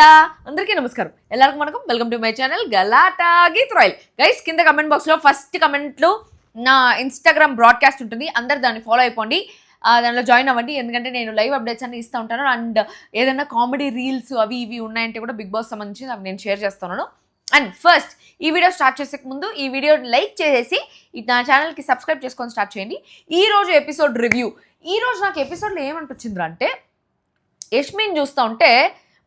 Hello అందరికీ నమస్కారం ఎల్లరికీ వణకం welcome to my channel Galatta Geeth royal guys కింద కమెంట్ బాక్స్లో ఫస్ట్ కమెంట్లో నా ఇన్స్టాగ్రామ్ బ్రాడ్కాస్ట్ ఉంటుంది అందరు దాన్ని ఫాలో అయిపోండి దానిలో జాయిన్ అవ్వండి ఎందుకంటే నేను లైవ్ అప్డేట్స్ అన్ని ఇస్తూ ఉంటాను అండ్ ఏదైనా కామెడీ రీల్స్ అవి ఇవి ఉన్నాయంటే కూడా బిగ్ బాస్ సంబంధించి నేను షేర్ చేస్తున్నాను అండ్ ఫస్ట్ ఈ వీడియో స్టార్ట్ చేసే ముందు ఈ వీడియో లైక్ చేసేసి నా ఛానల్కి సబ్స్క్రైబ్ చేసుకొని స్టార్ట్ చేయండి ఈరోజు ఎపిసోడ్ రివ్యూ ఈరోజు నాకు ఎపిసోడ్లో ఏమనిపించింది అంటే యష్మిని చూస్తూ ఉంటే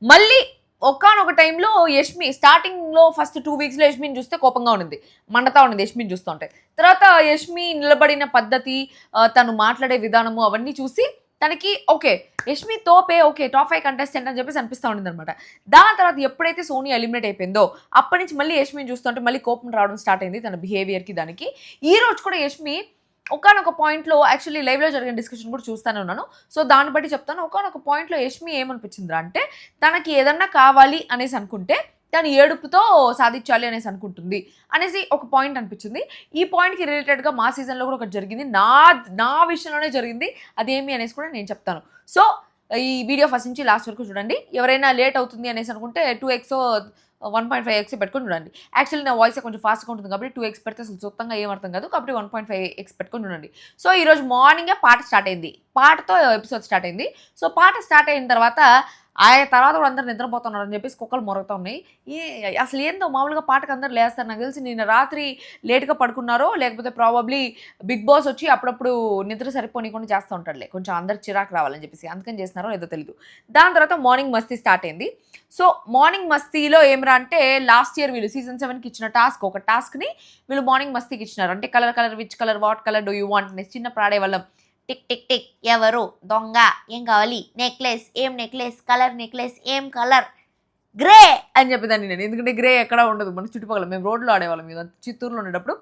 మళ్ళీ ఒక్కనొక టైంలో యష్మి స్టార్టింగ్లో ఫస్ట్ 2 వీక్స్లో యష్మిని చూస్తే కోపంగా ఉండింది మండతా ఉండింది యష్మిని చూస్తూ ఉంటే తర్వాత యష్మి నిలబడిన పద్ధతి తను మాట్లాడే విధానము అవన్నీ చూసి తనకి okay Yashmi Tope okay top 5 contestant అని చెప్పేసి అనిపిస్తూ ఉండింది అనమాట దాని తర్వాత ఎప్పుడైతే సోనీ ఎలిమినేట్ అయిపోయిందో అప్పటి నుంచి మళ్ళీ యష్మిని చూస్తుంటే మళ్ళీ కోపం రావడం స్టార్ట్ అయింది తన బిహేవియర్కి దానికి ఈ రోజు కూడా యష్మి ఒకనొక పాయింట్లో యాక్చువల్లీ లైవ్లో జరిగిన డిస్కషన్ కూడా చూస్తూనే ఉన్నాను సో దాన్ని బట్టి చెప్తాను ఒకనొక పాయింట్లో యష్మి ఏమనిపించిందిరా అంటే తనకి ఏదన్నా కావాలి అనేసి అనుకుంటే తను ఏడుపుతో సాధించాలి అనేసి అనుకుంటుంది అనేసి ఒక పాయింట్ అనిపించింది ఈ పాయింట్కి రిలేటెడ్గా మా సీజన్లో కూడా ఒకటి జరిగింది నా విషయంలోనే జరిగింది అదేమి అనేసి కూడా నేను చెప్తాను సో ఈ వీడియో ఫస్ట్ నుంచి లాస్ట్ వరకు చూడండి ఎవరైనా లేట్ అవుతుంది అనేసి అనుకుంటే 2x 1.5x పెట్టుకొని చూడండి యాక్చువల్లీ నా వాయిస్ కొంచెం ఫాస్ట్గా ఉంటుంది కాబట్టి 2x పెడితే అసలు సొంతంగా ఏం అర్థం కాదు కాబట్టి 1.5x పెట్టుకొని చూడండి సో ఈరోజు మార్నింగే పాట స్టార్ట్ అయింది పాటతో ఎపిసోడ్ స్టార్ట్ అయింది సో పాట స్టార్ట్ అయిన తర్వాత ఆయన తర్వాత కూడా అందరు నిద్రపోతున్నారు అని చెప్పేసి కుక్కలు మొరుగుతూ ఉన్నాయి అసలు ఏందో మామూలుగా పాటకు అందరు లేస్తారు నాకు తెలిసి నిన్న రాత్రి లేట్గా పడుకున్నారో లేకపోతే ప్రాబబ్లీ బిగ్ బాస్ వచ్చి అప్పుడప్పుడు నిద్ర సరిపోనీకుండా చేస్తూ ఉంటాడులే కొంచెం అందరు చిరాకు రావాలని చెప్పేసి అందుకని చేస్తున్నారో లేదో తెలియదు దాని తర్వాత మార్నింగ్ మస్తీ స్టార్ట్ అయింది సో మార్నింగ్ మస్తీలో ఏమరా అంటే లాస్ట్ ఇయర్ వీళ్ళు సీజన్ 7కి ఇచ్చిన ఒక టాస్క్ని వీళ్ళు మార్నింగ్ మస్తీకి ఇచ్చినారు అంటే colour which colour what colour do you want అనేసి చిన్నప్పుడు ఆడేవాళ్ళం టిక్ టిక్ టిక్ ఎవరు దొంగ ఏం కావాలి నెక్లెస్ ఏం నెక్లెస్ కలర్ నెక్లెస్ ఏం కలర్ గ్రే అని చెప్పేదాన్ని నేను ఎందుకంటే గ్రే ఎక్కడ ఉండదు మన చుట్టుపక్కల మేము రోడ్లో ఆడేవాళ్ళం మీద చిత్తూరులో ఉండేటప్పుడు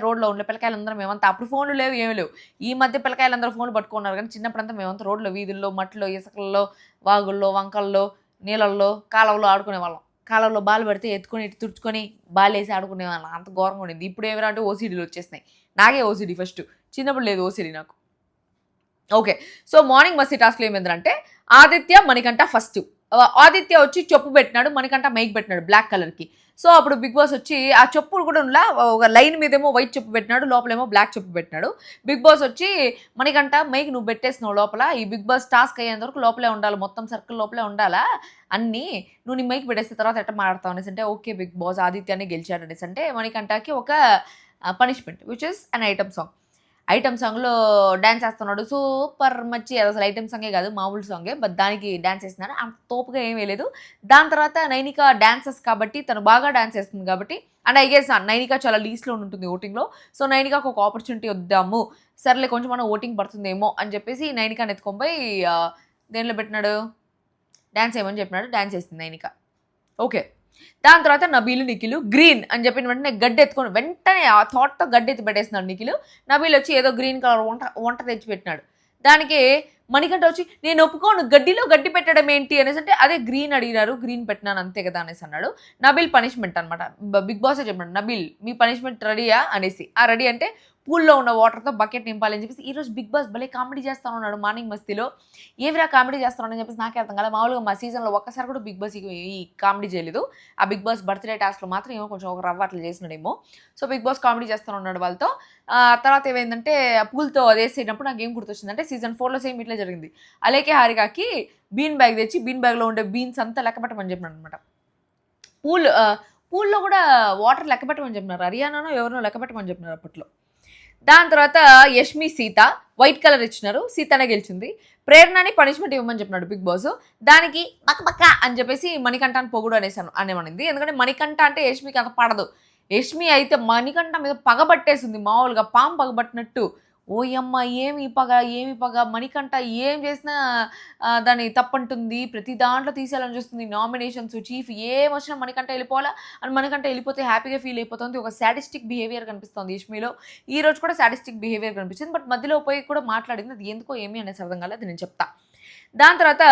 రోడ్లో ఉండే పిల్లకాయలందరూ మేమంతా అప్పుడు ఫోన్లు లేవు ఏమీ లేవు ఈ మధ్య పిల్లకాయలందరూ ఫోన్లు పట్టుకున్నారు కానీ చిన్నప్పుడంతా మేమంతా రోడ్లో వీధుల్లో మట్టిలో ఇసుకల్లో వాగుల్లో వంకల్లో నీళ్ళల్లో కాలువలో ఆడుకునేవాళ్ళం కాలంలో బాల్ పడితే ఎత్తుకొని ఇటు తుడుచుకొని బాల్ వేసి ఆడుకునేవాళ్ళం అంత ఘోరంగా ఉండేది ఇప్పుడు ఏమైనా అంటే ఓసీడీలు వచ్చేసినాయి నాకే ఓసీడీ ఫస్ట్ చిన్నప్పుడు లేదు ఓసీడీ నాకు ఓకే సో మార్నింగ్ మస్తీ టాస్క్లో ఏమైందంటే ఆదిత్య మణికంఠ ఫస్ట్ ఆదిత్య వచ్చి చెప్పు పెట్టినాడు మణికంఠ మైక్ పెట్టినాడు బ్లాక్ కలర్కి సో అప్పుడు బిగ్ బాస్ వచ్చి ఆ చెప్పులు కూడా ఉన్న ఒక లైన్ మీదేమో వైట్ చెప్పు పెట్టినాడు లోపలేమో బ్లాక్ చెప్పు పెట్టినాడు బిగ్ బాస్ వచ్చి మణికంఠ మైక్ నువ్వు పెట్టేసినావు లోపల ఈ బిగ్ బాస్ టాస్క్ అయ్యేంత వరకు లోపలే ఉండాలి మొత్తం సర్కిల్ లోపలే ఉండాలా అన్నీ నువ్వు నీ మైక్ పెట్టేసిన తర్వాత ఎట్లా మాట్లాడతావు అనేసి అంటే ఓకే బిగ్ బాస్ ఆదిత్యాన్ని గెలిచాడు అనేసి అంటే మణికంఠకి ఒక punishment which is an item సాంగ్లో డ్యాన్స్ వేస్తున్నాడు సూపర్ మచ్చి అసలు ఐటమ్ సాంగే కాదు మామూలు సాంగే బట్ దానికి డ్యాన్స్ వేస్తున్నాడు అంత తోపుగా ఏం వేయలేదు దాని తర్వాత నైనిక డాన్సెస్ కాబట్టి తను బాగా డ్యాన్స్ వేస్తుంది కాబట్టి అండ్ ఐ గెస్ నైనిక చాలా లీస్ట్లో ఉంటుంది ఓటింగ్లో సో నైనికాకు ఒక ఆపర్చునిటీ వద్దాము సర్లే కొంచెం మనం ఓటింగ్ పడుతుందేమో అని చెప్పేసి నైనికాని ఎత్తుకొని దేనిలో పెట్టినాడు డ్యాన్స్ ఏమని చెప్పినాడు డ్యాన్స్ వేస్తుంది నైనిక ఓకే దాని తర్వాత నబీలు నిఖిలు గ్రీన్ అని చెప్పిన వెంటనే గడ్డి ఎత్తుకొని వెంటనే ఆ థాట్తో గడ్డి ఎత్తి పెట్టేస్తున్నాడు నిఖిలు నబీలు వచ్చి ఏదో గ్రీన్ కలర్ వంట తెచ్చి పెట్టినాడు దానికి మణికంఠ వచ్చి నేను ఒప్పుకోను గడ్డిలో గడ్డి పెట్టడం ఏంటి అనేసి అంటే అదే గ్రీన్ అడిగినారు గ్రీన్ పెట్టినాను అంతే కదా అనేసి అన్నాడు నబీల్ పనిష్మెంట్ అనమాట బిగ్ బాసే చెప్పాడు నబీల్ మీ పనిష్మెంట్ రెడీయా అనేసి ఆ రెడీ అంటే పూల్లో ఉన్న వాటర్తో బకెట్ నింపాలని చెప్పేసి ఈరోజు బిగ్ బాస్ భలే కామెడీ చేస్తాను ఉన్నాడు మార్నింగ్ మస్తీలో ఏవిరా కామెడీ చేస్తానని చెప్పేసి నాకే అర్థం కదా మామూలుగా మా సీజన్లో ఒక్కసారి కూడా బిగ్ బాస్ ఈ కామెడీ చేయలేదు ఆ బిగ్ బాస్ బర్త్డే టాస్క్లో మాత్రం ఏమో కొంచెం ఒక రవ్వ అట్లా చేసినాడేమో సో బిగ్ బాస్ కామెడీ చేస్తాను ఉన్నాడు వాళ్ళతో తర్వాత ఏమైందంటే పూల్తో అదేసేటప్పుడు నాకు ఏం గుర్తొచ్చిందంటే సీజన్ 4లో సేమ్ ఇట్లా జరిగింది అలాగే హారికాకి బీన్ బ్యాగ్ తెచ్చి బీన్ బ్యాగ్లో ఉండే బీన్స్ అంతా లెక్క పెట్టమని చెప్పినాడు అనమాట పూల్లో కూడా వాటర్ లెక్క పెట్టమని చెప్పినారు హరియానానో ఎవరినో లెక్క పెట్టమని చెప్పినారు అప్పట్లో దాని తర్వాత యష్మి సీత వైట్ కలర్ ఇచ్చినారు సీతనే గెలిచింది ప్రేరణని పనిష్మెంట్ ఇవ్వమని చెప్పినాడు బిగ్ బాస్ దానికి పక్క అని చెప్పేసి మణికంఠని పొగుడు అనేమనింది ఎందుకంటే మణికంఠ అంటే యష్మికి అంత పడదు యష్మి అయితే మణికంఠ మీద పగబట్టేసింది మామూలుగా పాము పగబట్టినట్టు ఓయమ్మ ఏమి పగ మణికంఠ ఏం చేసినా దాన్ని తప్పంటుంది ప్రతి దాంట్లో తీసేయాలని చూస్తుంది నామినేషన్స్ చీఫ్ ఏం వచ్చినా మణికంఠ వెళ్ళిపోవాలా అని మణికంఠ వెళ్ళిపోతే హ్యాపీగా ఫీల్ అయిపోతుంది ఒక సాడిస్టిక్ బిహేవియర్ కనిపిస్తుంది యష్మిలో ఈ రోజు కూడా సాడిస్టిక్ బిహేవియర్ కనిపించింది బట్ మధ్యలో పోయి కూడా మాట్లాడింది అది ఎందుకో ఏమి అనేసి అర్థం కాలేదు అది నేను చెప్తా దాని తర్వాత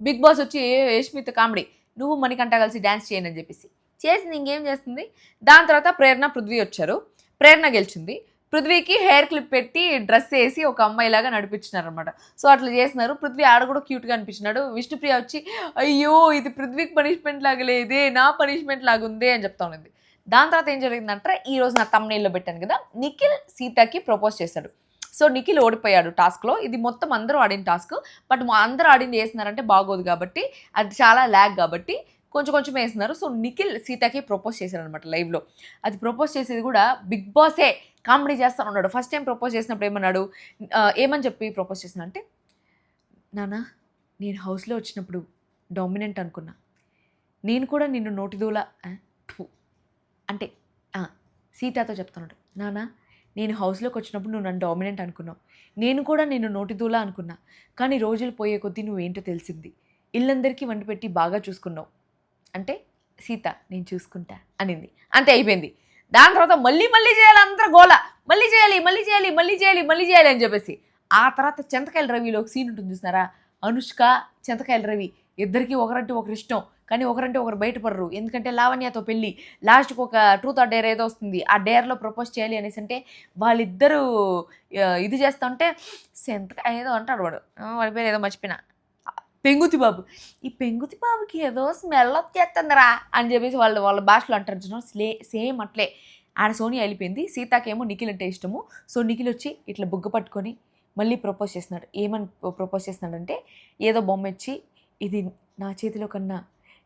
బిగ్ బాస్ వచ్చి యష్మితో కామెడీ నువ్వు మణికంఠ కలిసి డ్యాన్స్ చేయను అని చెప్పేసి చేసింది ఇంకేం చేస్తుంది దాని తర్వాత ప్రేరణ పృథ్వీ వచ్చారు ప్రేరణ గెలిచింది పృథ్వీకి హెయిర్ క్లిప్ పెట్టి డ్రెస్ వేసి ఒక అమ్మాయిలాగా నడిపించినారు అనమాట. సో అట్లా చేస్తున్నారు. పృథ్వీ ఆడ కూడా క్యూట్గా అనిపించినాడు. విష్ణుప్రియ వచ్చి అయ్యో ఇది పృథ్వీకి పనిష్మెంట్ లాగా లేదే, నా పనిష్మెంట్ లాగా ఉంది అని చెప్తా ఉన్నది. దాని తర్వాత ఏం జరిగిందంటే ఈ రోజు నా తమ్నైల్లో పెట్టాను కదా, నిఖిల్ సీతకి ప్రపోజ్ చేశాడు. సో నిఖిల్ ఓడిపోయాడు టాస్క్లో. ఇది మొత్తం అందరూ ఆడిన టాస్క్, బట్ అందరూ ఆడింది వేస్తున్నారంటే బాగోదు కాబట్టి, అది చాలా ల్యాగ్ కాబట్టి కొంచెం వేస్తున్నారు. సో నిఖిల్ సీతకి ప్రపోజ్ చేశారు అనమాట లైవ్లో. అది ప్రపోజ్ చేసేది కూడా బిగ్ బాసే కామెడీ చేస్తాను ఉన్నాడు. ఫస్ట్ టైం ప్రపోజ్ చేసినప్పుడు ఏమన్నాడు, ఏమని చెప్పి ప్రపోజ్ చేసిన అంటే, నానా నేను హౌస్లో వచ్చినప్పుడు డామినెంట్ అనుకున్నా, నేను కూడా నిన్ను నోటిదూలా అంటే సీతతో చెప్తున్నాడు, నానా నేను హౌస్లోకి వచ్చినప్పుడు నువ్వు నన్ను డామినెంట్ అనుకున్నావు, నేను కూడా నిన్ను నోటిదూలా అనుకున్నా, కానీ రోజులు పోయే కొద్దీ నువ్వేంటో తెలిసింది, ఇల్లందరికీ వండి పెట్టి బాగా చూసుకున్నావు అంటే సీత నేను చూసుకుంటా అనింది. అంతే అయిపోయింది. దాని తర్వాత మళ్ళీ చేయాలి అందరూ గోల, మళ్ళీ చేయాలి అని చెప్పేసి. ఆ తర్వాత చింతకాయల రవిలో ఒక సీన్ ఉంటుంది చూసినారా, అనుష్క చింతకాయల రవి ఇద్దరికి ఒకరంటే ఒకరు ఇష్టం, కానీ ఒకరంటే ఒకరు బయటపడరు. ఎందుకంటే లావణ్యతో పెళ్ళి, లాస్ట్కి ఒక ట్రూత్ ఆర్ డేర్ ఏదో వస్తుంది, ఆ డేర్లో ప్రపోజ్ చేయాలి అనేసి అంటే వాళ్ళిద్దరూ ఇది చేస్తూ ఉంటే చింతకాయ ఏదో అంటాడు వాడి పేరు ఏదో మర్చిపోయినా, పెంగుతి బాబు, ఈ పెంగుతి బాబుకి ఏదో స్మెల్ వచ్చేస్తుందిరా అని చెప్పేసి వాళ్ళ భాషలో అంటారు. సేమ్ అట్లే ఆడ సోని వెళ్ళిపోయింది. సీతాకేమో నిఖిల్ అంటే ఇష్టము. సో నిఖిల్ వచ్చి ఇట్లా బుగ్గ పట్టుకొని మళ్ళీ ప్రపోజ్ చేస్తున్నాడు. ఏమని ప్రపోజ్ చేస్తున్నాడంటే, ఏదో బొమ్మ ఇచ్చి ఇది నా చేతిలో కన్నా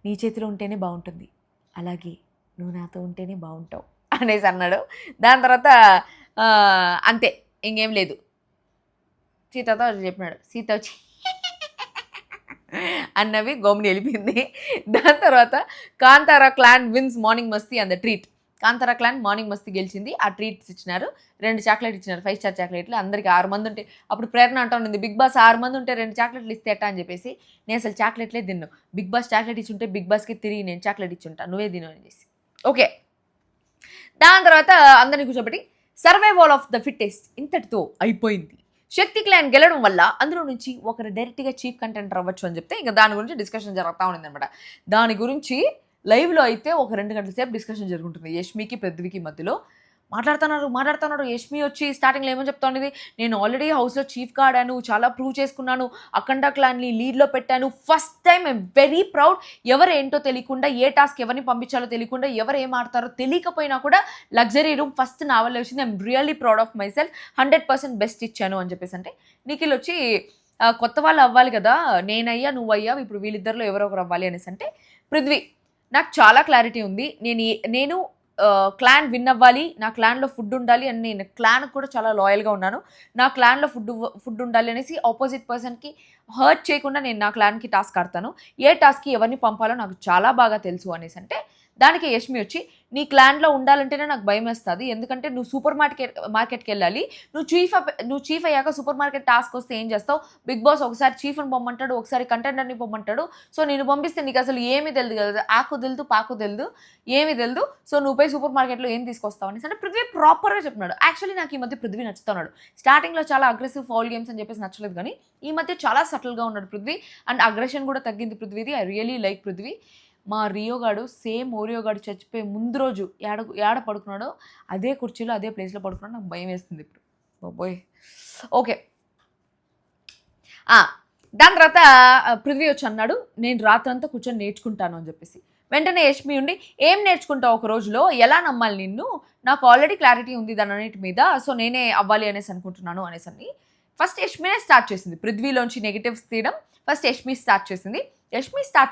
నీ చేతిలో ఉంటేనే బాగుంటుంది, అలాగే నువ్వు నాతో ఉంటేనే బాగుంటావు అనేసి అన్నాడు. దాని తర్వాత అంతే ఇంకేం లేదు. సీతతో చెప్పినాడు. సీత వచ్చి అన్నవి గోమిని వెళ్ళిపోయింది. దాని తర్వాత Kantara clan wins morning Masti and the treat. Kantara clan morning మస్తీ గెలిచింది. ఆ ట్రీట్స్ ఇచ్చినారు, 2 చాక్లెట్ ఇచ్చినారు, 5 స్టార్ చాక్లెట్లు. అందరికి 6 మంది ఉంటే, అప్పుడు ప్రేరణ అంటా ఉంది బిగ్ బాస్ 6 మంది ఉంటే 2 చాక్లెట్లు ఇస్తే ఎట్టా అని చెప్పేసి. నేను అసలు చాక్లెట్లే తిన్ను, బిగ్ బాస్ చాక్లెట్ ఇచ్చుంటే బిగ్ బాస్కి తిరిగి నేను చాక్లెట్ ఇచ్చుంటా, నువ్వే తిను అని చేసి. ఓకే, దాని తర్వాత అందరినీ కూర్చోబెట్టి సర్వైవల్ ఆఫ్ ద ఫిట్టెస్ట్ ఇంతటితో అయిపోయింది. శక్తి క్లాన్ గెలవడం వల్ల అందులో నుంచి ఒకరు డైరెక్ట్గా చీఫ్ కంటెంటర్ అవ్వచ్చు అని చెప్తే ఇంకా దాని గురించి డిస్కషన్ జరుగుతూ ఉంది అనమాట. దాని గురించి లైవ్లో అయితే ఒక 2 గంటల సేపు డిస్కషన్ జరుగుతుంది. యష్మికి పృథ్వీకి మధ్యలో మాట్లాడుతున్నారు. యష్మి వచ్చి స్టార్టింగ్లో ఏమని చెప్తా ఉండేది, నేను ఆల్రెడీ హౌస్లో చీఫ్గా ఆడాను, చాలా ప్రూవ్ చేసుకున్నాను, అఖండ క్లాన్ని లీడ్లో పెట్టాను, first time I'm very proud. ఎవరు ఏంటో తెలియకుండా, ఏ టాస్క్ ఎవరిని పంపించాలో తెలియకుండా, ఎవరు ఏం ఆడతారో తెలియకపోయినా కూడా లగ్జరీ రూమ్ ఫస్ట్ నా వల్ల వచ్చింది, I'm really proud of my self, 100% best ఇచ్చాను అని చెప్పేసి. అంటే నిఖిల్ వచ్చి కొత్త వాళ్ళు అవ్వాలి కదా, నేనయ్యా నువ్వయ్యా, ఇప్పుడు వీళ్ళిద్దరిలో ఎవరో ఒకరు అవ్వాలి అనేసి అంటే, పృథ్వీ నాకు చాలా క్లారిటీ ఉంది, నేను క్లాన్ విన్ అవ్వాలి, నా క్లాన్లో ఫుడ్ ఉండాలి అని నేను క్లాన్కి కూడా చాలా లాయల్గా ఉన్నాను, నా క్లాన్లో ఫుడ్ ఉండాలి అనేసి ఆపోజిట్ పర్సన్కి హర్ట్ చేయకుండా నేను నా క్లాన్కి టాస్క్ ఆడతాను, ఏ టాస్క్కి ఎవరిని పంపాలో నాకు చాలా బాగా తెలుసు అనేసి అంటే, దానికి యష్మి వచ్చి నీ క్లాన్లో ఉండాలంటేనే నాకు భయం వేస్తుంది, ఎందుకంటే నువ్వు సూపర్ మార్కెట్కి వెళ్ళాలి, నువ్వు చీఫ్ అయ్యాక సూపర్ మార్కెట్ టాస్క్ వస్తే ఏం చేస్తావు, బిగ్ బాస్ ఒకసారి చీఫ్ని పొమ్మంటాడు, ఒకసారి కంటెండర్ని పొమ్మంటాడు, సో నేను పంపిస్తే నీకు అసలు ఏమీ తెలియదు కదా, ఆకు తెలుదు పాకు తెలుదు ఏమీ తెలుదు, సో నువ్వు పోయి సూపర్ మార్కెట్లో ఏం తీసుకొస్తావు అనేసి అంటే పృథ్వీ ప్రాపర్గా చెప్పినాడు. యాక్చువల్లీ నాకు ఈ మధ్య పృథ్వీ నచ్చుతున్నాడు. స్టార్టింగ్లో చాలా అగ్రెసివ్ ఫౌల్ గేమ్స్ అని చెప్పేసి నచ్చలేదు, కానీ ఈ మధ్య చాలా సటిల్గా ఉన్నాడు పృథ్వీ, అండ్ అగ్రెషన్ కూడా తగ్గింది పృథ్వీది. I really like Prithvi. మా రియో గాడు సేమ్ ఓరియో గాడు చచ్చిపోయి ముందు రోజు ఏడ పడుకున్నాడో అదే కుర్చీలో అదే ప్లేస్లో పడుకున్నాడు. నాకు భయం వేస్తుంది ఇప్పుడు బాబోయ్. ఓకే, దాని తర్వాత పృథ్వీ వచ్చి అన్నాడు నేను రాత్రంతా కూర్చొని నేర్చుకుంటాను అని చెప్పేసి. వెంటనే యష్మి ఉండి ఏం నేర్చుకుంటావు ఒక రోజులో, ఎలా నమ్మాలి నిన్ను, నాకు ఆల్రెడీ క్లారిటీ ఉంది దాని అన్నిటి మీద, సో నేనే అవ్వాలి అనేసి అనుకుంటున్నాను అనేసి అని ఫస్ట్ యష్మినే స్టార్ట్ చేసింది. పృథ్వీలోంచి నెగిటివ్స్ తీయడం ఫస్ట్ యష్మి స్టార్ట్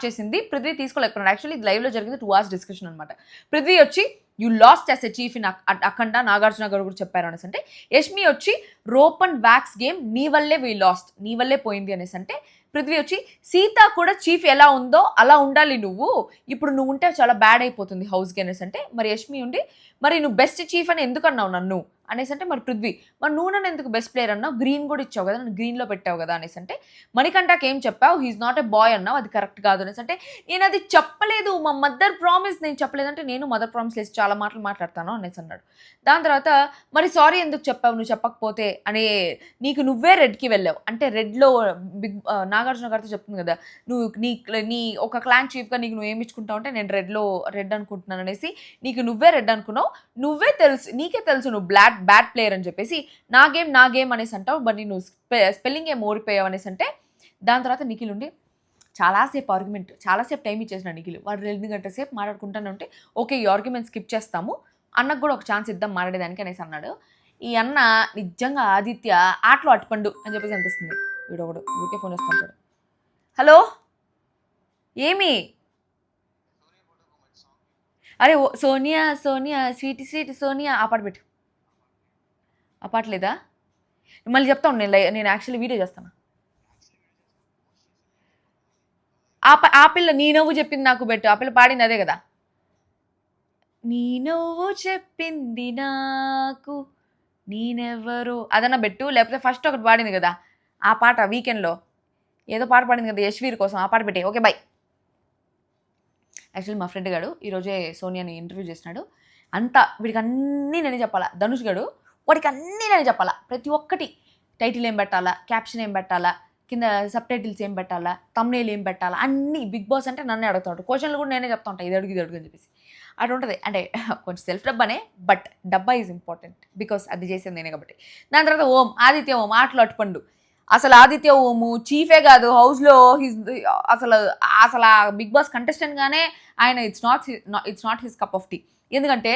చేసింది. పృథ్వీ తీసుకోలేకపోయినాడు. యాక్చువల్లీ ఇది లైవ్లో జరిగింది 2 hours డిస్కషన్ అనమాట. పృథ్వీ వచ్చి you lost as a chief in Akhanda, Nagarjuna garu కూడా చెప్పారు అనేసి అంటే, యష్మి వచ్చి రోప్ అండ్ వ్యాక్స్ గేమ్ నీ వల్లే వీ లాస్ట్, నీ వల్లే పోయింది అనేసి అంటే, పృథ్వీ వచ్చి సీత కూడా చీఫ్ ఎలా ఉందో అలా ఉండాలి నువ్వు, ఇప్పుడు నువ్వు ఉంటే చాలా బ్యాడ్ అయిపోతుంది హౌస్కి అనేసి అంటే, మరి యష్మి ఉండి మరి నువ్వు బెస్ట్ చీఫ్ అని ఎందుకు అన్నావు నన్ను అనేసి అంటే, మరి పృథ్వీ మరి నువ్వు నన్ను ఎందుకు బెస్ట్ ప్లేయర్ అన్నావు, గ్రీన్ కూడా ఇచ్చావు కదా, నన్ను గ్రీన్లో పెట్టావు కదా అనేసి అంటే, మణికంఠకి ఏం చెప్పావు, హీఈస్ నాట్ ఎ బాయ్ అన్నావు, అది కరెక్ట్ కాదు అనేసి అంటే, నేను అది చెప్పలేదు, మా మదర్ ప్రామిస్ నేను చెప్పలేదంటే, నేను మదర్ ప్రామిస్ లేసి చాలా మాటలు మాట్లాడతాను అనేసి అన్నాడు. దాని తర్వాత మరి సారీ ఎందుకు చెప్పావు, నువ్వు చెప్పకపోతే అనే, నీకు నువ్వే రెడ్కి వెళ్ళావు అంటే, రెడ్లో నాగార్జున గారితో చెప్తుంది కదా, నువ్వు నీ ఒక క్లాన్ చీఫ్గా నీకు నువ్వు ఏమి ఇచ్చుకుంటావు అంటే, నేను రెడ్ అనుకుంటున్నాను అనేసి, నీకు నువ్వే రెడ్ అనుకున్నావు, నీకే తెలుసు నువ్వు బ్లాక్ బ్యాడ్ ప్లేయర్ అని చెప్పేసి నా గేమ్ అనేసి అంటావు, బట్ నువ్వు స్పెల్లింగ్ ఏం ఓడిపోయావు అనేసి అంటే దాని తర్వాత నిఖిల్ ఉండి చాలాసేపు ఆర్గ్యుమెంట్, చాలాసేపు టైం ఇచ్చేసిన నిఖిల్. వాడు 2 గంటల సేపు మాట్లాడుకుంటానే ఉంటే ఓకే ఈ ఆర్గ్యుమెంట్ స్కిప్ చేస్తాము, అన్నకు కూడా ఒక ఛాన్స్ ఇద్దాం మాట్లాడేదానికి అనేసి అన్నాడు. ఈ అన్న నిజంగా ఆదిత్య ఆటలో అట్టుపండు అని చెప్పేసి అనిపిస్తుంది. వీడొకడు ఊరికే ఫోన్ వస్తుంటాడు. హలో ఏమి, అరే ఓ సోనియా సోనియా స్వీట్ స్వీట్ సోనియా ఆ పాట పెట్టు. ఆ పాట లేదా? మళ్ళీ చెప్తాను, నేను యాక్చువల్లీ వీడియో చేస్తాను. ఆ పిల్ల నీ నవ్వు చెప్పింది నాకు పెట్టు. ఆ పిల్ల పాడింది అదే కదా, నీ నవ్వు చెప్పింది నాకు నేనెవరు, అదన్నా పెట్టు. లేకపోతే ఫస్ట్ ఒకటి పాడింది కదా ఆ పాట, వీకెండ్లో ఏదో పాట పాడింది కదా యశ్వీర్ కోసం, ఆ పాట పెట్టే. Okay bye. యాక్చువల్లీ మా ఫ్రెండ్ గాడు ఈరోజే సోనియాని ఇంటర్వ్యూ చేసినాడు. అంతా వీడికి అన్నీ నేనే చెప్పాలా. ధనుష్ గాడు వాడికి అన్నీ నేనే చెప్పాలా. ప్రతి ఒక్కటి టైటిల్ ఏం పెట్టాలా, క్యాప్షన్ ఏం పెట్టాలా, కింద సబ్ టైటిల్స్ ఏం పెట్టాలా, తమ్నేల్ ఏం పెట్టాలా, అన్నీ బిగ్ బాస్ అంటే నన్నే అడుగుతాడు. క్వశ్చన్లు కూడా నేనే చెప్తా ఉంటాను, ఇది అడుగు అని చెప్పేసి. అటు ఉంటుంది. అంటే కొంచెం సెల్ఫ్ డబ్బానే, బట్ డబ్బా ఈజ్ ఇంపార్టెంట్ బికాస్ అది చేసేది నేనే కాబట్టి. దాని తర్వాత ఆదిత్య ఓం ఆటలు అట్టుపండు. అసలు ఆదిత్య ఓము చీఫే కాదు హౌస్లో, అసలు అసలు ఆ బిగ్ బాస్ కంటెస్టెంట్గానే ఆయన it's not his cup of tea. ఎందుకంటే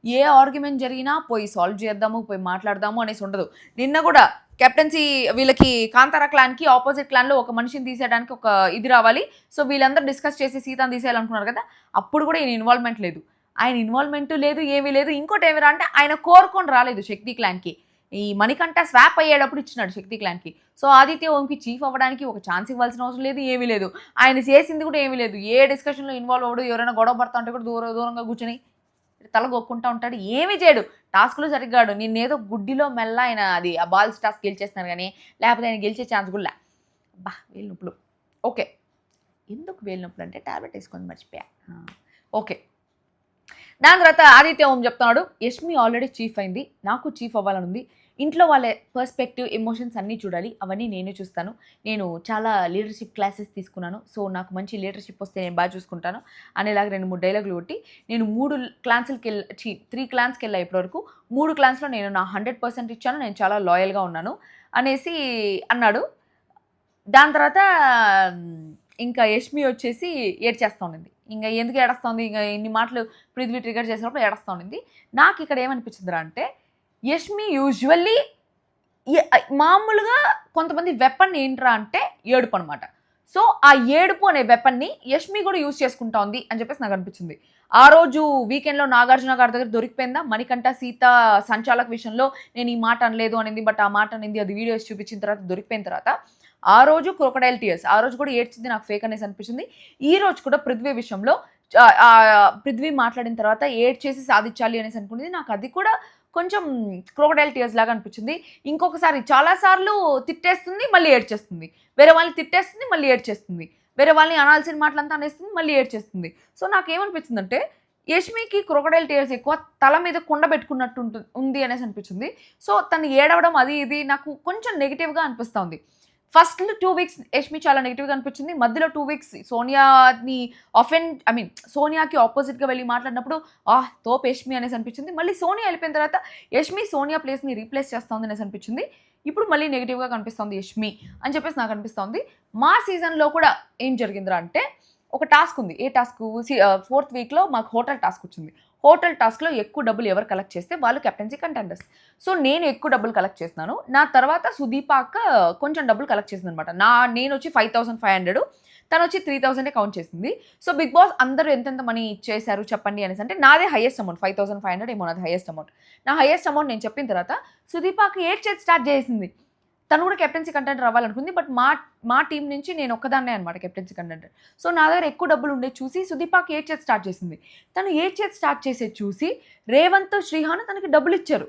ఏ ఆర్గ్యుమెంట్ జరిగినా పోయి సాల్వ్ చేద్దాము, పోయి మాట్లాడదాము అనేసి ఉండదు. నిన్న కూడా కెప్టెన్సీ వీళ్ళకి కాంతారా క్లాన్కి ఆపోజిట్ క్లాన్లో ఒక మనిషిని తీసేయడానికి ఒక ఇది రావాలి. సో వీళ్ళందరూ డిస్కస్ చేసి సీతాన్ని తీసేయాలనుకున్నారు కదా, అప్పుడు కూడా ఈయన ఇన్వాల్వ్మెంట్ లేదు. ఆయన ఇన్వాల్వ్మెంట్ లేదు, ఏమీ లేదు. ఇంకోటి ఏమిరా అంటే ఆయన కోరుకొని రాలేదు శక్తి క్లాన్కి. ఈ మణికంఠ స్వాప్ అయ్యేటప్పుడు ఇచ్చినాడు శక్తి క్లాన్కి. సో ఆదిత్య ఓంకి చీఫ్ అవ్వడానికి ఒక ఛాన్స్ ఇవ్వాల్సిన అవసరం లేదు, ఏమీ లేదు. ఆయన చేసింది కూడా ఏమీ లేదు. ఏ డిస్కషన్లో ఇన్వాల్వ్ అవ్వడు. ఎవరైనా గొడవ పడతా ఉంటే కూడా దూరంగా కూర్చొని తల గొక్కుంటా ఉంటాడు, ఏమీ చేయడు. టాస్క్లు సరిగ్గాడు. నిన్నేదో గుడ్డిలో మెల్ల ఆయన అది ఆ బాల్స్ టాస్క్ గెలిచేస్తున్నారు కానీ లేకపోతే ఆయన గెలిచే ఛాన్స్ కూడా బా. వేలు నొప్పులు. ఓకే, ఎందుకు వేలు నొప్పులు అంటే టాబ్లెట్ వేసుకొని మర్చిపోయా. ఓకే, దాని తర్వాత ఆదిత్య ఓం చెప్తున్నాడు యష్మి ఆల్రెడీ చీఫ్ అయింది, నాకు చీఫ్ అవ్వాలని ఉంది. ఇంట్లో వాళ్ళ పర్స్పెక్టివ్ ఎమోషన్స్ అన్నీ చూడాలి, అవన్నీ నేనే చూస్తాను. నేను చాలా లీడర్షిప్ క్లాసెస్ తీసుకున్నాను, సో నాకు మంచి లీడర్షిప్ వస్తే నేను బాగా చూసుకుంటాను అనేలాగా 2-3 డైలాగులు కొట్టి నేను 3 క్లాన్స్కి 3 క్లాన్స్కి వెళ్ళా ఇప్పటివరకు. 3 క్లాన్స్లో నేను నా 100% ఇచ్చాను, నేను చాలా లాయల్గా ఉన్నాను అనేసి అన్నాడు. దాని తర్వాత ఇంకా యష్మి వచ్చేసి ఏడ్చేస్తూ ఉండింది. ఇంకా ఎందుకు ఏడుస్తుంది, ఇంకా ఇన్ని మాటలు పృథ్వీ ట్రిగర్ చేసినప్పుడు ఏడుస్తూ ఉండింది. నాకు ఇక్కడ ఏమనిపించిందిరా అంటే యష్మి యూజువల్లీ మామూలుగా కొంతమంది వెపన్ ఏంట్రా అంటే ఏడుపు అనమాట. సో ఆ ఏడుపు అనే వెపన్ని యష్మి కూడా యూజ్ చేసుకుంటా ఉంది అని చెప్పేసి నాకు అనిపించింది. ఆ రోజు వీకెండ్లో నాగార్జున గారి దగ్గర దొరికిపోయిందా మణికంఠ సీత సంచాలక విషయంలో నేను ఈ మాట అనలేదు అనింది, బట్ ఆ మాట అనింది, అది వీడియోస్ చూపించిన తర్వాత దొరికిపోయిన తర్వాత ఆ రోజు క్రొకడైల్ టీయర్స్, ఆ రోజు కూడా ఏడ్చింది, నాకు ఫేక్ అనేసి అనిపించింది. ఈ రోజు కూడా పృథ్వీ విషయంలో పృథ్వీ మాట్లాడిన తర్వాత ఏడ్చేసి సాధించాలి అనేసి అనుకునేది. నాకు అది కూడా కొంచెం క్రొకడైల్ టీయర్స్ లాగా అనిపించింది. ఇంకొకసారి చాలాసార్లు తిట్టేస్తుంది, మళ్ళీ ఏడ్చేస్తుంది, వేరే వాళ్ళని తిట్టేస్తుంది, మళ్ళీ ఏడ్చేస్తుంది, వేరే వాళ్ళని అనాల్సిన మాటలంతా అనేస్తుంది, మళ్ళీ ఏడ్చేస్తుంది. సో నాకేమనిపించిందంటే యష్మికి క్రొకడైల్ టీయర్స్ ఎక్కువ, తల మీద కుండ పెట్టుకున్నట్టు ఉంది అనేసి అనిపించింది. సో తను ఏడవడం అది ఇది నాకు కొంచెం నెగిటివ్గా అనిపిస్తుంది. ఫస్ట్ 2 వీక్స్ యష్మి చాలా నెగిటివ్గా అనిపించింది. మధ్యలో 2 వీక్స్ సోనియాని సోనియాకి ఆపోజిట్గా వెళ్ళి మాట్లాడినప్పుడు తోపు యష్మి అనేసి అనిపించింది. మళ్ళీ సోనియా వెళ్ళిపోయిన తర్వాత యష్మి సోనియా ప్లేస్ని రీప్లేస్ చేస్తుంది అనేసి అనిపించింది. ఇప్పుడు మళ్ళీ నెగిటివ్గా కనిపిస్తుంది యష్మి అని చెప్పేసి నాకు అనిపిస్తుంది. మా సీజన్లో కూడా ఏం జరిగిందిరా అంటే ఒక టాస్క్ ఉంది. ఏ టాస్క్? 4th వీక్లో మాకు హోటల్ టాస్క్ వచ్చింది. హోటల్ టాస్క్లో ఎక్కువ డబ్బులు ఎవరు కలెక్ట్ చేస్తే వాళ్ళు కెప్టెన్సీ కంటెండర్స్. సో నేను ఎక్కువ డబ్బులు కలెక్ట్ చేస్తున్నాను. నా తర్వాత సుదీపాక కొంచెం డబ్బులు కలెక్ట్ చేసింది అనమాట. నేను వచ్చి 5500, తను వచ్చి 3000 కౌంట్ చేసింది. సో బిగ్ బాస్ అందరూ ఎంతెంత మనీ ఇచ్చేసారు చెప్పండి అనేసి అంటే నాదే హైయెస్ట్ అమౌంట్ 5500 ఏమో, నాది హైయెస్ట్ అమౌంట్. నా హైయెస్ట్ అమౌంట్ నేను చెప్పిన తర్వాత సుదీపాకి ఏడ్చేది స్టార్ట్ చేసింది. తను కూడా కెప్టెన్సీ కంటెండర్ అవ్వాలనుకుంది, బట్ మా టీం నుంచి నేను ఒక్కదాన్నే అనమాట కెప్టెన్సీ కంటెండర్. సో నా దగ్గర ఎక్కువ డబ్బులు ఉండే చూసి సుదీపాకి ఏడ్చేది స్టార్ట్ చేసింది. తను ఏడ్చేది స్టార్ట్ చేసేది చూసి రేవంత్ శ్రీహాన్ తనకి డబ్బులు ఇచ్చారు.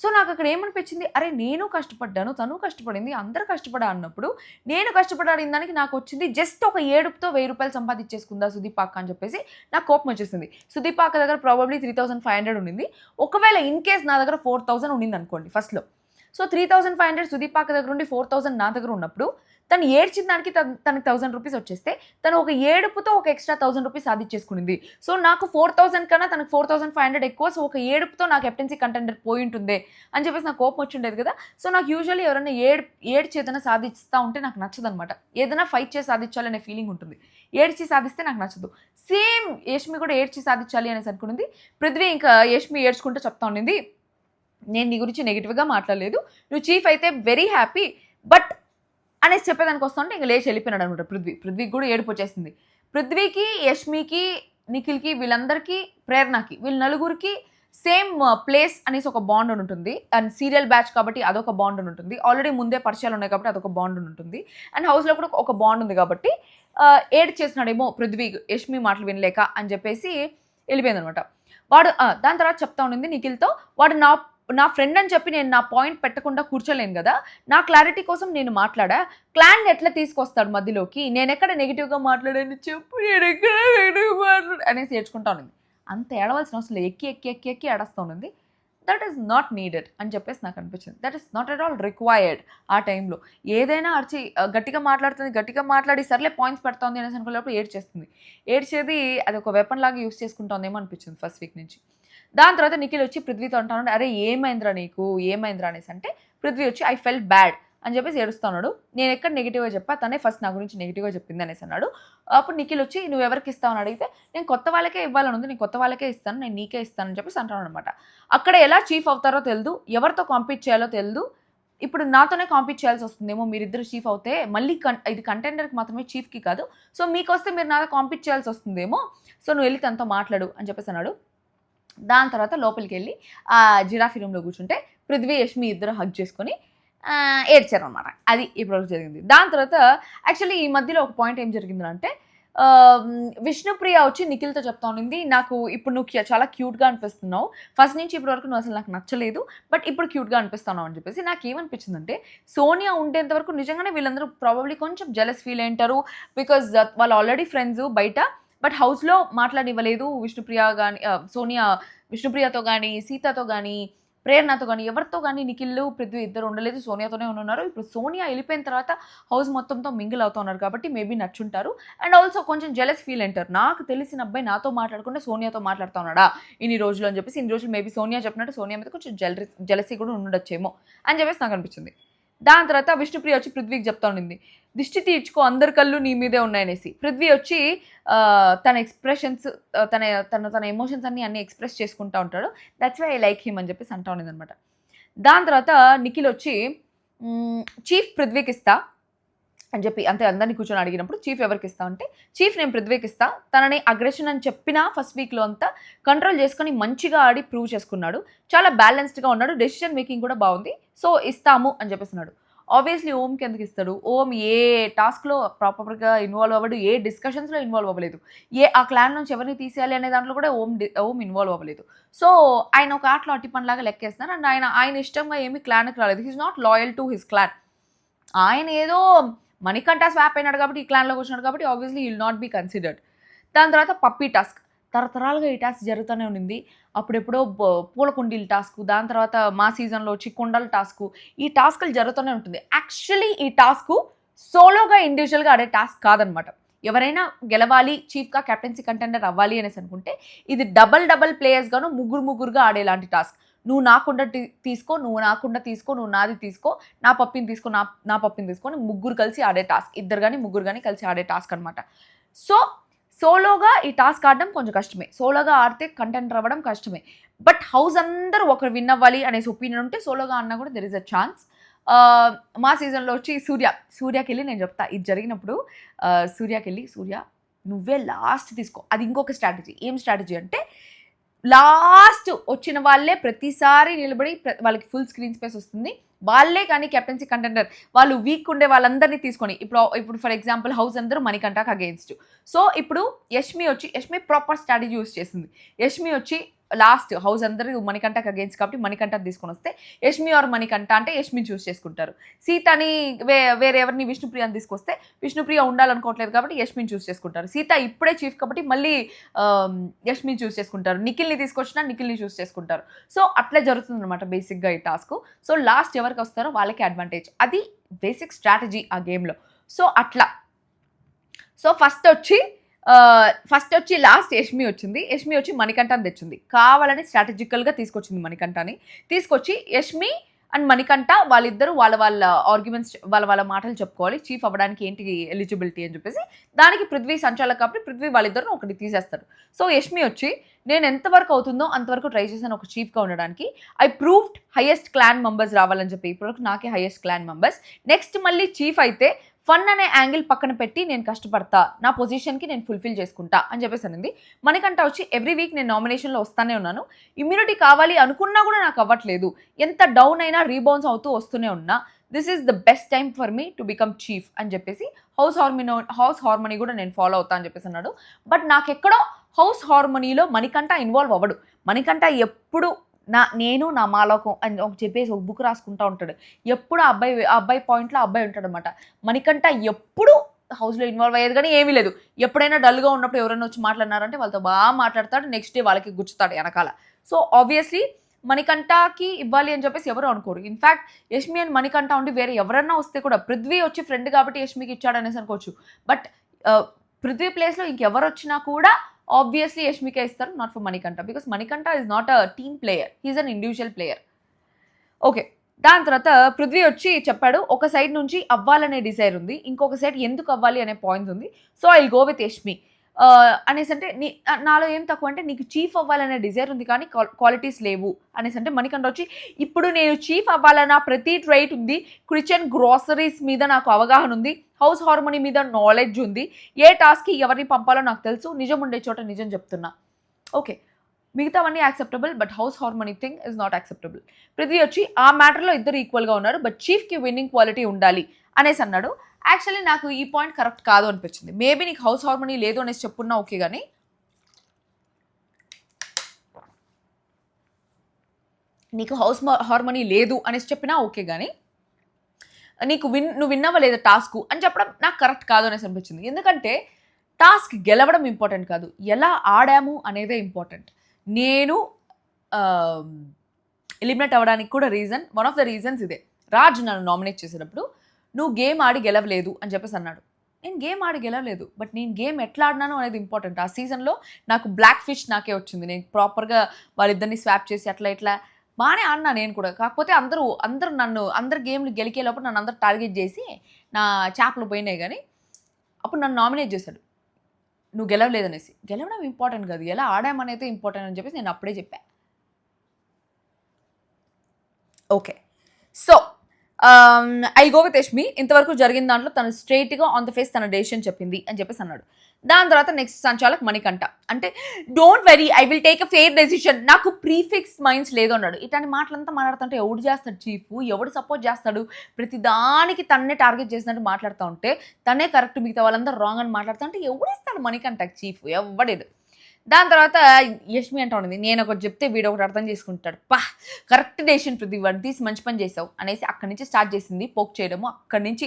సో నాకు అక్కడ ఏమనిపించింది, అరే నేను కష్టపడ్డాను, తను కష్టపడింది, అందరూ కష్టపడా అన్నప్పుడు నేను కష్టపడాడిన దానికి నాకు వచ్చింది జస్ట్ ఒక ఏడుపుతో 1000 రూపాయలు సంపాదించేసుకుందా సుదీపాక అని చెప్పేసి నాకు కోపం వచ్చేసింది. సుదీపాక దగ్గర ప్రాబబ్లీ 3500 ఉండింది. ఒకవేళ ఇన్ కేస్ నా దగ్గర 4000 ఉండింది అనుకోండి ఫస్ట్లో. సో 3500 సుదీపాక దగ్గర ఉండి 4000 నా దగ్గర ఉన్నప్పుడు తను ఏడ్చిన దానికి తనకి 1000 రూపీస్ వచ్చేస్తే తను ఒక ఏడుపుతో ఒక ఎక్స్ట్రా 1000 రూపీస్ సాధించేసుకునింది. సో నాకు 4000 కన్నా తనకు 4500 ఎక్కువ. సో ఒక ఏడుపుతో నా కెప్టెన్సీ కంటెండర్ పోయి ఉంటుందే అని చెప్పేసి నాకు కోపం వచ్చుండేది కదా. సో నాకు యూజువల్లీ ఎవరైనా ఏడ్చి ఏదైనా సాధిస్తా ఉంటే నాకు నచ్చదనమాట. ఏదైనా ఫైట్ చేసి సాధించాలనే ఫీలింగ్ ఉంటుంది. ఏడ్చి సాధిస్తే నాకు నచ్చదు. సేమ్ యష్మి కూడా ఏడ్చి సాధించాలి అనేసి అనుకునింది. పృథ్వీ ఇంకా యష్మి ఏడ్చుకుంటూ చెప్తా ఉండింది, నేను నీ గురించి నెగిటివ్గా మాట్లాడలేదు, నువ్వు చీఫ్ అయితే వెరీ హ్యాపీ బట్ అనేసి చెప్పేదానికి వస్తుంటే ఇంకా లేచి వెళ్ళిపోయినాడు అనమాట పృథ్వీకి కూడా ఏడుపు వచ్చేసింది. పృథ్వీకి, యష్మికి, నిఖిల్కి, వీళ్ళందరికీ, ప్రేరణకి, వీళ్ళ నలుగురికి సేమ్ ప్లేస్ అనేసి ఒక బాండ్ ఉంటుంది. అండ్ సీరియల్ బ్యాచ్ కాబట్టి అదొక బాండ్ ఉంటుంది. ఆల్రెడీ ముందే పరిచయాలు ఉన్నాయి కాబట్టి అదొక బాండ్ ఉంటుంది. అండ్ హౌస్లో కూడా ఒక బాండ్ ఉంది కాబట్టి ఏడ్ చేసినాడేమో పృథ్వీ యష్మి మాటలు వినలేక అని చెప్పేసి వెళ్ళిపోయింది అనమాట. వాడు దాని తర్వాత చెప్తా ఉండింది నిఖిల్తో, వాడు నా ఫ్రెండ్ అని చెప్పి నేను నా పాయింట్ పెట్టకుండా కూర్చోలేను కదా, నా క్లారిటీ కోసం నేను మాట్లాడా, క్లాన్ ఎట్లా తీసుకొస్తాడు మధ్యలోకి, నేను ఎక్కడ నెగిటివ్గా మాట్లాడాను చెప్పు, నేను ఎక్కడ నెగిటివ్గా మాట్లాడు అనేసి ఏడ్చుకుంటా ఉంది. అంత ఏడవలసిన అవసరం లేదు, ఎక్కి ఎక్కి ఎక్కి ఎక్కి ఏడుస్తూ ఉంది. దట్ ఈస్ నాట్ నీడెడ్ అని చెప్పేసి నాకు అనిపించింది. That is not at all required. ఆ టైంలో ఏదైనా అరిచి గట్టిగా మాట్లాడుతుంది, గట్టిగా మాట్లాడి సర్లే పాయింట్స్ పెడుతుంది అనేసి అనుకునేటప్పుడు ఏడ్చేస్తుంది. ఏడ్చేది అది ఒక వెపన్ లాగా యూస్ చేసుకుంటుందేమో అనిపించింది ఫస్ట్ వీక్ నుంచి. దాని తర్వాత నిఖిల్ వచ్చి పృథ్వీతో అంటాను, అరే ఏమైందిరా నీకు, ఏమైందిరా అనేసి అంటే పృథ్వీ వచ్చి ఐ ఫెల్ట్ బ్యాడ్ అని చెప్పేసి ఏడుస్తున్నాడు. నేను ఎక్కడ నెగిటివ్గా చెప్పా, తనే ఫస్ట్ నా గురించి నెగిటివ్గా చెప్పింది అనేసి అన్నాడు. అప్పుడు నిఖిల్ వచ్చి నువ్వు ఎవరికి ఇస్తావు అని అడిగితే నేను కొత్త వాళ్ళకే ఇవ్వాలని ఉంది, నేను కొత్త వాళ్ళకే ఇస్తాను, నేను నీకే ఇస్తాను అని చెప్పేసి అంటాను అనమాట. అక్కడ ఎలా చీఫ్ అవుతారో తెలియదు, ఎవరితో కాంపీట్ చేయాలో తెలియదు. ఇప్పుడు నాతోనే కాంపీట్ చేయాల్సి వస్తుందేమో, మీరిద్దరు చీఫ్ అవుతే మళ్ళీ ఇది కంటెండర్కి మాత్రమే, చీఫ్కి కాదు. సో మీకు వస్తే మీరు నాతో కాంపీట్ చేయాల్సి వస్తుందేమో, సో నువ్వు వెళ్ళి తనతో మాట్లాడు అని చెప్పేసి అన్నాడు. దాని తర్వాత లోపలికి వెళ్ళి ఆ జిరాఫీ రూమ్లో కూర్చుంటే పృథ్వీ యష్మి ఇద్దరు హగ్ చేసుకొని ఏడ్చారు అనమాట. అది ఇప్పటివరకు జరిగింది. దాని తర్వాత యాక్చువల్లీ ఈ మధ్యలో ఒక పాయింట్ ఏం జరిగిందంటే విష్ణుప్రియ వచ్చి నిఖిల్తో చెప్తా ఉండింది, నాకు ఇప్పుడు నువ్వు చాలా క్యూట్గా అనిపిస్తున్నావు, ఫస్ట్ నుంచి ఇప్పటి వరకు నువ్వు అసలు నాకు నచ్చలేదు, బట్ ఇప్పుడు క్యూట్గా అనిపిస్తున్నావు అని చెప్పేసి. నాకు ఏమనిపించిందంటే సోనియా ఉండేంత వరకు నిజంగానే వీళ్ళందరూ ప్రాబబ్లీ కొంచెం జెలస్ ఫీల్ అయింటారు, బికాజ్ వాళ్ళు ఆల్రెడీ ఫ్రెండ్స్ బయట, బట్ హౌస్లో మాట్లాడివ్వలేదు విష్ణుప్రియ కానీ, సోనియా విష్ణుప్రియతో కానీ, సీతతో కానీ, ప్రేరణతో కానీ, ఎవరితో కానీ నిఖిల్ పృథ్వీ ఇద్దరు ఉండలేదు, సోనియాతోనే ఉన్నారు. ఇప్పుడు సోనియా వెళ్ళిపోయిన తర్వాత హౌస్ మొత్తంతో మింగిల్ అవుతూ ఉన్నారు కాబట్టి మేబీ నచ్చుంటారు. అండ్ ఆల్సో కొంచెం జెలస్ ఫీల్ అంటారు, నాకు తెలిసిన అబ్బాయి నాతో మాట్లాడకుండా సోనియాతో మాట్లాడుతూ ఉన్నాడా ఇన్ని రోజులు అని చెప్పేసి. ఇన్ని రోజులు మేబీ సోనియా చెప్పినట్టు సోనియా మీద కొంచెం జెలసీ కూడా ఉండొచ్చేమో అని చెప్పేసి నాకు అనిపించింది. దాని తర్వాత విష్ణుప్రియ వచ్చి పృథ్వీకి చెప్తా ఉండింది, దిష్టి తీర్చుకో అందరి కళ్ళు నీ మీదే ఉన్నాయనేసి. పృథ్వీ వచ్చి తన ఎక్స్ప్రెషన్స్, తన ఎమోషన్స్ అన్నీ ఎక్స్ప్రెస్ చేసుకుంటూ ఉంటాడు. That's why I like him అని చెప్పేసి అంటా ఉండేది అనమాట. దాని తర్వాత నిఖిల్ వచ్చి చీఫ్ పృథ్వీకి ఇస్తా అని చెప్పి అంతే అందరినీ కూర్చొని అడిగినప్పుడు చీఫ్ ఎవరికి ఇస్తా అంటే, చీఫ్ నేను పృథ్వీకి ఇస్తా, తనని అగ్రెషన్ అని చెప్పినా ఫస్ట్ వీక్లో అంతా కంట్రోల్ చేసుకొని మంచిగా ఆడి ప్రూవ్ చేసుకున్నాడు, చాలా బ్యాలెన్స్డ్గా ఉన్నాడు, డెసిషన్ మేకింగ్ కూడా బాగుంది, సో ఇస్తాము అని చెప్పేస్తున్నాడు. ఆబ్వియస్లీ ఓమ్కి ఎందుకు ఇస్తాడు? ఓమ్ ఏ టాస్క్లో ప్రాపర్గా ఇన్వాల్వ్ అవ్వడు, ఏ డిస్కషన్స్లో ఇన్వాల్వ్ అవ్వలేదు, ఆ క్లాన్ నుంచి ఎవరిని తీసేయాలి అనే దాంట్లో కూడా ఓమ్ ఇన్వాల్వ్ అవ్వలేదు. సో ఆయన ఒక ఆటలో అట్టి పనిలాగా లెక్కేస్తున్నారు. అండ్ ఆయన ఇష్టంగా ఏమీ క్లాన్కి రాలేదు. He's not loyal to his clan. ఆయన ఏదో మణికంఠ స్వాప్ అయినాడు కాబట్టి ఈ క్లాన్లోకి వచ్చినాడు కాబట్టి obviously will not be considered. దాని తర్వాత పప్పీ టాస్క్, తరతరాలుగా ఈ టాస్క్ జరుగుతూనే ఉండింది. అప్పుడెప్పుడో పూల కుండీల టాస్క్, దాని తర్వాత మా సీజన్లో వచ్చి కుండల టాస్క్, ఈ టాస్క్లు జరుగుతూనే ఉంటుంది. యాక్చువల్లీ ఈ టాస్క్ సోలోగా ఇండివిజువల్గా ఆడే టాస్క్ కాదనమాట. ఎవరైనా గెలవాలి, చీఫ్గా కెప్టెన్సీ కంటెండర్ అవ్వాలి అనేసి అనుకుంటే ఇది డబల్ ప్లేయర్స్గాను ముగ్గురుగా ఆడేలాంటి టాస్క్. నువ్వు నాకుండా తీసుకో, నువ్వు నాకుండా తీసుకో, నువ్వు నాది తీసుకో, నా పప్పిని తీసుకో, నా పప్పిని తీసుకొని ముగ్గురు కలిసి ఆడే టాస్క్, ఇద్దరు కానీ ముగ్గురు కానీ కలిసి ఆడే టాస్క్ అనమాట. సో సోలోగా ఈ టాస్క్ ఆడడం కొంచెం కష్టమే, సోలోగా ఆడితే కంటెండర్ అవ్వడం కష్టమే. బట్ హౌస్ అందరూ ఒకరు విన్ అవ్వాలి అనేసి ఒపీనియన్ ఉంటే సోలోగా ఆడినా కూడా దెర్ ఇస్ అ ఛాన్స్. మా సీజన్లో వచ్చి సూర్యకి వెళ్ళి నేను చెప్తా, ఇది జరిగినప్పుడు సూర్యకి వెళ్ళి, సూర్య నువ్వే లాస్ట్ తీసుకో. అది ఇంకొక స్ట్రాటజీ. ఏం స్ట్రాటజీ అంటే లాస్ట్ వచ్చిన వాళ్ళే ప్రతిసారి నిలబడి వాళ్ళకి ఫుల్ స్క్రీన్ స్పేస్ వస్తుంది, వాళ్ళే కానీ కెప్టెన్సీ కంటెండర్, వాళ్ళు వీక్ ఉండే వాళ్ళందరినీ తీసుకొని ఇప్పుడు ఫర్ ఎగ్జాంపుల్ హౌస్ అందరూ మణికంఠకు అగెయిన్స్ట్. సో ఇప్పుడు యష్మి ప్రాపర్ స్ట్రాటజీ యూస్ చేసింది. యష్మి వచ్చి లాస్ట్ హౌస్ అందరూ మణికంఠకు అగెయిన్స్ కాబట్టి మణికంఠ తీసుకొని వస్తే యష్మి ఆర్ మణికంఠ అంటే యష్మి చూస్ చేసుకుంటారు. సీతని వేరే ఎవరిని విష్ణుప్రియని తీసుకొస్తే విష్ణుప్రియ ఉండాలనుకోవట్లేదు కాబట్టి యష్మిని చూస్ చేసుకుంటారు. సీత ఇప్పుడే చీఫ్ కాబట్టి మళ్ళీ యష్మిని చూస్ చేసుకుంటారు. నిఖిల్ని తీసుకొచ్చినా నిఖిల్ని చూస్ చేసుకుంటారు. సో అట్లా జరుగుతుంది అనమాట బేసిక్గా ఈ టాస్క్. సో లాస్ట్ ఎవరికి వస్తారో వాళ్ళకి అడ్వాంటేజ్. అది బేసిక్ స్ట్రాటజీ ఆ గేమ్లో. సో అట్లా. సో ఫస్ట్ వచ్చి లాస్ట్ యష్మి వచ్చింది. యష్మి వచ్చి మణికంఠని తెచ్చింది, కావాలని స్ట్రాటజికల్గా తీసుకొచ్చింది మణికంఠని. తీసుకొచ్చి యష్మి అండ్ మణికంఠ వాళ్ళిద్దరూ వాళ్ళ ఆర్గ్యుమెంట్స్ వాళ్ళ మాటలు చెప్పుకోవాలి, చీఫ్ అవ్వడానికి ఏంటి ఎలిజిబిలిటీ అని చెప్పేసి. దానికి పృథ్వీ సంచాలక్ కాబట్టి పృథ్వీ వాళ్ళిద్దరు ఒకటి తీసేస్తాడు. సో యష్మి వచ్చి నేను ఎంతవరకు అవుతుందో అంతవరకు ట్రై చేశాను ఒక చీఫ్గా ఉండడానికి. I proved highest clan members రావాలని చెప్పి, ఇప్పటివరకు నాకే హైయెస్ట్ క్లాన్ మెంబర్స్. నెక్స్ట్ మళ్ళీ చీఫ్ అయితే ఫన్ అనే యాంగిల్ పక్కన పెట్టి నేను కష్టపడతా, నా పొజిషన్కి నేను ఫుల్ఫిల్ చేసుకుంటా అని చెప్పేసి అనింది. మనకంట వచ్చి ఎవ్రీ వీక్ నేను నామినేషన్లో వస్తానే ఉన్నాను, ఇమ్యూనిటీ కావాలి అనుకున్నా కూడా నాకు అవ్వట్లేదు, ఎంత డౌన్ అయినా రీబౌన్స్ అవుతూ వస్తూనే ఉన్నా, this is the best time for me to become chief అని చెప్పేసి హౌస్ హార్మనీ కూడా నేను ఫాలో అవుతా అని చెప్పేసి అన్నాడు. బట్ నాకెక్కడో హౌస్ హార్మనీలో మణికంఠ ఇన్వాల్వ్ అవ్వడు. మణికంఠ ఎప్పుడు నేను నా మాలోకం అని చెప్పేసి ఒక బుక్ రాసుకుంటూ ఉంటాడు. ఎప్పుడు ఆ అబ్బాయి పాయింట్లో అబ్బాయి ఉంటాడు అనమాట. మణికంఠ ఎప్పుడు హౌస్లో ఇన్వాల్వ్ అయ్యేది కానీ ఏమీ లేదు. ఎప్పుడైనా డల్గా ఉన్నప్పుడు ఎవరైనా వచ్చి మాట్లాడినారంటే వాళ్ళతో బాగా మాట్లాడతాడు, నెక్స్ట్ డే వాళ్ళకి గుచ్చుతాడు వెనకాల. సో ఆబ్వియస్లీ మణికంఠకి ఇవ్వాలి అని చెప్పేసి ఎవరు అనుకోరు. ఇన్ఫ్యాక్ట్ యష్మి అండ్ మణికంఠ ఉండి వేరే ఎవరన్నా వస్తే కూడా పృథ్వీ వచ్చి ఫ్రెండ్ కాబట్టి యష్మికి ఇచ్చాడు అనేసి అనుకోవచ్చు. బట్ పృథ్వీ ప్లేస్లో ఇంకెవరు వచ్చినా కూడా ఆబ్వియస్లీ యష్మికే ఇస్తారు, not for Manikanta, because Manikanta is not a team player, he's an individual player. Okay, దాని తర్వాత పృథ్వీ వచ్చి చెప్పాడు ఒక సైడ్ నుంచి అవ్వాలనే డిజైర్ ఉంది, ఇంకొక సైడ్ ఎందుకు అవ్వాలి అనే పాయింట్స్ ఉంది. So I will go with Yashmi అనేసి అంటే నాలో ఏం తక్కువ అంటే నీకు చీఫ్ అవ్వాలనే డిజైర్ ఉంది కానీ క్వాలిటీస్ లేవు అనేసి అంటే మణికంఠ వచ్చి ఇప్పుడు నేను చీఫ్ అవ్వాలన్న ప్రతి ట్రైట్ ఉంది, కిచెన్ గ్రోసరీస్ మీద నాకు అవగాహన ఉంది, హౌస్ హార్మోనీ మీద నాలెడ్జ్ ఉంది, ఏ టాస్క్కి ఎవరిని పంపాలో నాకు తెలుసు, నిజం ఉండే చోట నిజం చెప్తున్నా. ఓకే, మిగతావన్నీ acceptable, but house harmony thing is not acceptable. Prithvi వచ్చి ఆ మ్యాటర్లో ఇద్దరు ఈక్వల్గా ఉన్నారు, బట్ చీఫ్కి విన్నింగ్ క్వాలిటీ ఉండాలి అనేసి అన్నాడు. యాక్చువల్లీ నాకు ఈ పాయింట్ కరెక్ట్ కాదు అనిపించింది. మేబీ నీకు హౌస్ హార్మోనీ లేదు అనేసి చెప్పున్నా ఓకే, కానీ నీకు హౌస్ హార్మోనీ లేదు అనేసి చెప్పినా ఓకే, కానీ నువ్వు విన్నవా లేదా టాస్క్ అని చెప్పడం నాకు కరెక్ట్ కాదు అనేసి అనిపించింది. ఎందుకంటే టాస్క్ గెలవడం ఇంపార్టెంట్ కాదు, ఎలా ఆడాము అనేదే ఇంపార్టెంట్. నేను ఎలిమినేట్ అవ్వడానికి కూడా వన్ ఆఫ్ ద రీజన్స్ ఇదే. రాజ్ నన్ను నామినేట్ చేసేటప్పుడు నువ్వు గేమ్ ఆడి గెలవలేదు అని చెప్పేసి అన్నాడు. నేను గేమ్ ఆడి గెలవలేదు, బట్ నేను గేమ్ ఎట్లా ఆడినాను అనేది ఇంపార్టెంట్. ఆ సీజన్లో నాకు బ్లాక్ ఫిష్ నాకే వచ్చింది, నేను ప్రాపర్గా వాళ్ళిద్దరిని స్వాప్ చేసి అట్లా ఇట్లా బాగానే ఆడినా నేను కూడా. కాకపోతే అందరు గేమ్లు గెలికే లోపల నన్ను అందరు టార్గెట్ చేసి నా చేపలు పోయినాయి, కానీ అప్పుడు నన్ను నామినేట్ చేశాడు నువ్వు గెలవలేదనేసి. గెలవడం ఇంపార్టెంట్ కాదు, ఎలా ఆడామనేది ఇంపార్టెంట్ అని చెప్పేసి నేను అప్పుడే చెప్పా. Okay, so I go with Yashmi. ఇంతవరకు జరిగిన దాంట్లో తను స్ట్రైట్గా ఆన్ ద ఫేస్ తన డెసిషన్ చెప్పింది అని చెప్పేసి అన్నాడు. దాని తర్వాత నెక్స్ట్ సంచాలక్ మణికంఠ అంటే don't very I will take a fair decision, నాకు ప్రీఫిక్స్ మైండ్స్ లేదు అన్నాడు. ఇట్లాంటి మాటలంతా మాట్లాడుతుంటే ఎవడు చేస్తాడు చీఫ్, ఎవడు సపోర్ట్ చేస్తాడు, ప్రతి దానికి తన్నే టార్గెట్ చేసినట్టు మాట్లాడుతూ ఉంటే తనే కరెక్ట్, మిగతా వాళ్ళందరూ రాంగ్ అని మాట్లాడుతూ ఉంటే ఎవడిస్తాడు మణికంఠకి చీఫ్, ఎవడేదు. దాని తర్వాత యష్మి అంటా ఉండింది నేను ఒకటి చెప్తే వీడు ఒకటి అర్థం చేసుకుంటాడు, కరెక్ట్ డెసిషన్ పృథ్వీ, వాడు తీసి మంచి పని చేసావు అనేసి అక్కడి నుంచి స్టార్ట్ చేసింది పోక్ చేయడము. అక్కడి నుంచి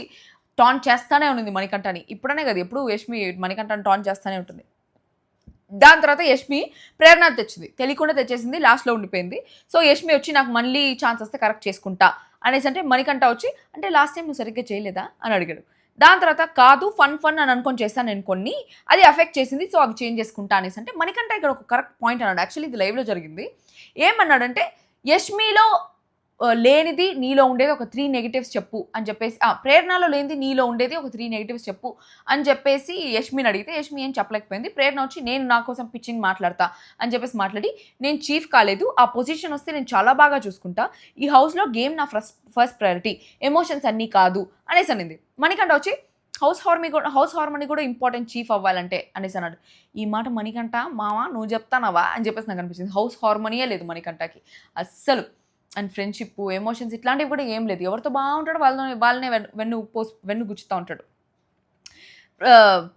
టాన్ చేస్తానే ఉంది మణికంఠని. ఇప్పుడనే కదా, ఎప్పుడు యష్మి మణికంఠని టాన్ చేస్తానే ఉంటుంది. దాని తర్వాత యష్మి ప్రేరణ తెచ్చింది, తెలియకుండా తెచ్చేసింది, లాస్ట్లో ఉండిపోయింది. సో యష్మి వచ్చి నాకు మళ్ళీ ఛాన్స్ వస్తే కరెక్ట్ చేసుకుంటా అనేసి అంటే మణికంఠ వచ్చి అంటే లాస్ట్ టైం నువ్వు సరిగ్గా చేయలేదా అని అడిగాడు. దాని తర్వాత కాదు ఫన్ అని అనుకొని చేస్తాను నేను కొన్ని, అది ఎఫెక్ట్ చేసింది, సో అవి చేంజ్ చేసుకుంటా అనేసి అంటే మణికంఠ ఇక్కడ ఒక కరెక్ట్ పాయింట్ అన్నాడు. యాక్చువల్లీ ఇది లైవ్లో జరిగింది. ఏమన్నాడంటే యష్మిలో లేనిది నీలో ఉండేది ఒక 3 నెగిటివ్స్ చెప్పు అని చెప్పేసి, ప్రేరణలో లేనిది నీలో ఉండేది ఒక 3 నెగిటివ్స్ చెప్పు అని చెప్పేసి యష్మిని అడిగితే యష్మి ఏం చెప్పలేకపోయింది. ప్రేరణ వచ్చి నేను నా కోసం పిచ్చింగ్ మాట్లాడతా అని చెప్పేసి మాట్లాడి నేను చీఫ్ కాలేదు, ఆ పొజిషన్ వస్తే నేను చాలా బాగా చూసుకుంటా, ఈ హౌస్లో గేమ్ నా ఫస్ట్ ప్రయారిటీ, ఎమోషన్స్ అన్నీ కాదు అనేసి అనింది. మణికంఠ వచ్చి హౌస్ హార్మోనీ కూడా ఇంపార్టెంట్ చీఫ్ అవ్వాలంటే అనేసి అన్నాడు. ఈ మాట మణికంఠ మావా నువ్వు చెప్తానవా అని చెప్పేసి నాకు అనిపించింది. హౌస్ హార్మోనీయే లేదు మణికంఠకి అస్సలు. అండ్ ఫ్రెండ్షిప్ ఎమోషన్స్ ఇట్లాంటివి కూడా ఏం లేదు, ఎవరితో బాగుంటాడో వాళ్ళనే వెన్ను గుచ్చుతూ ఉంటాడు.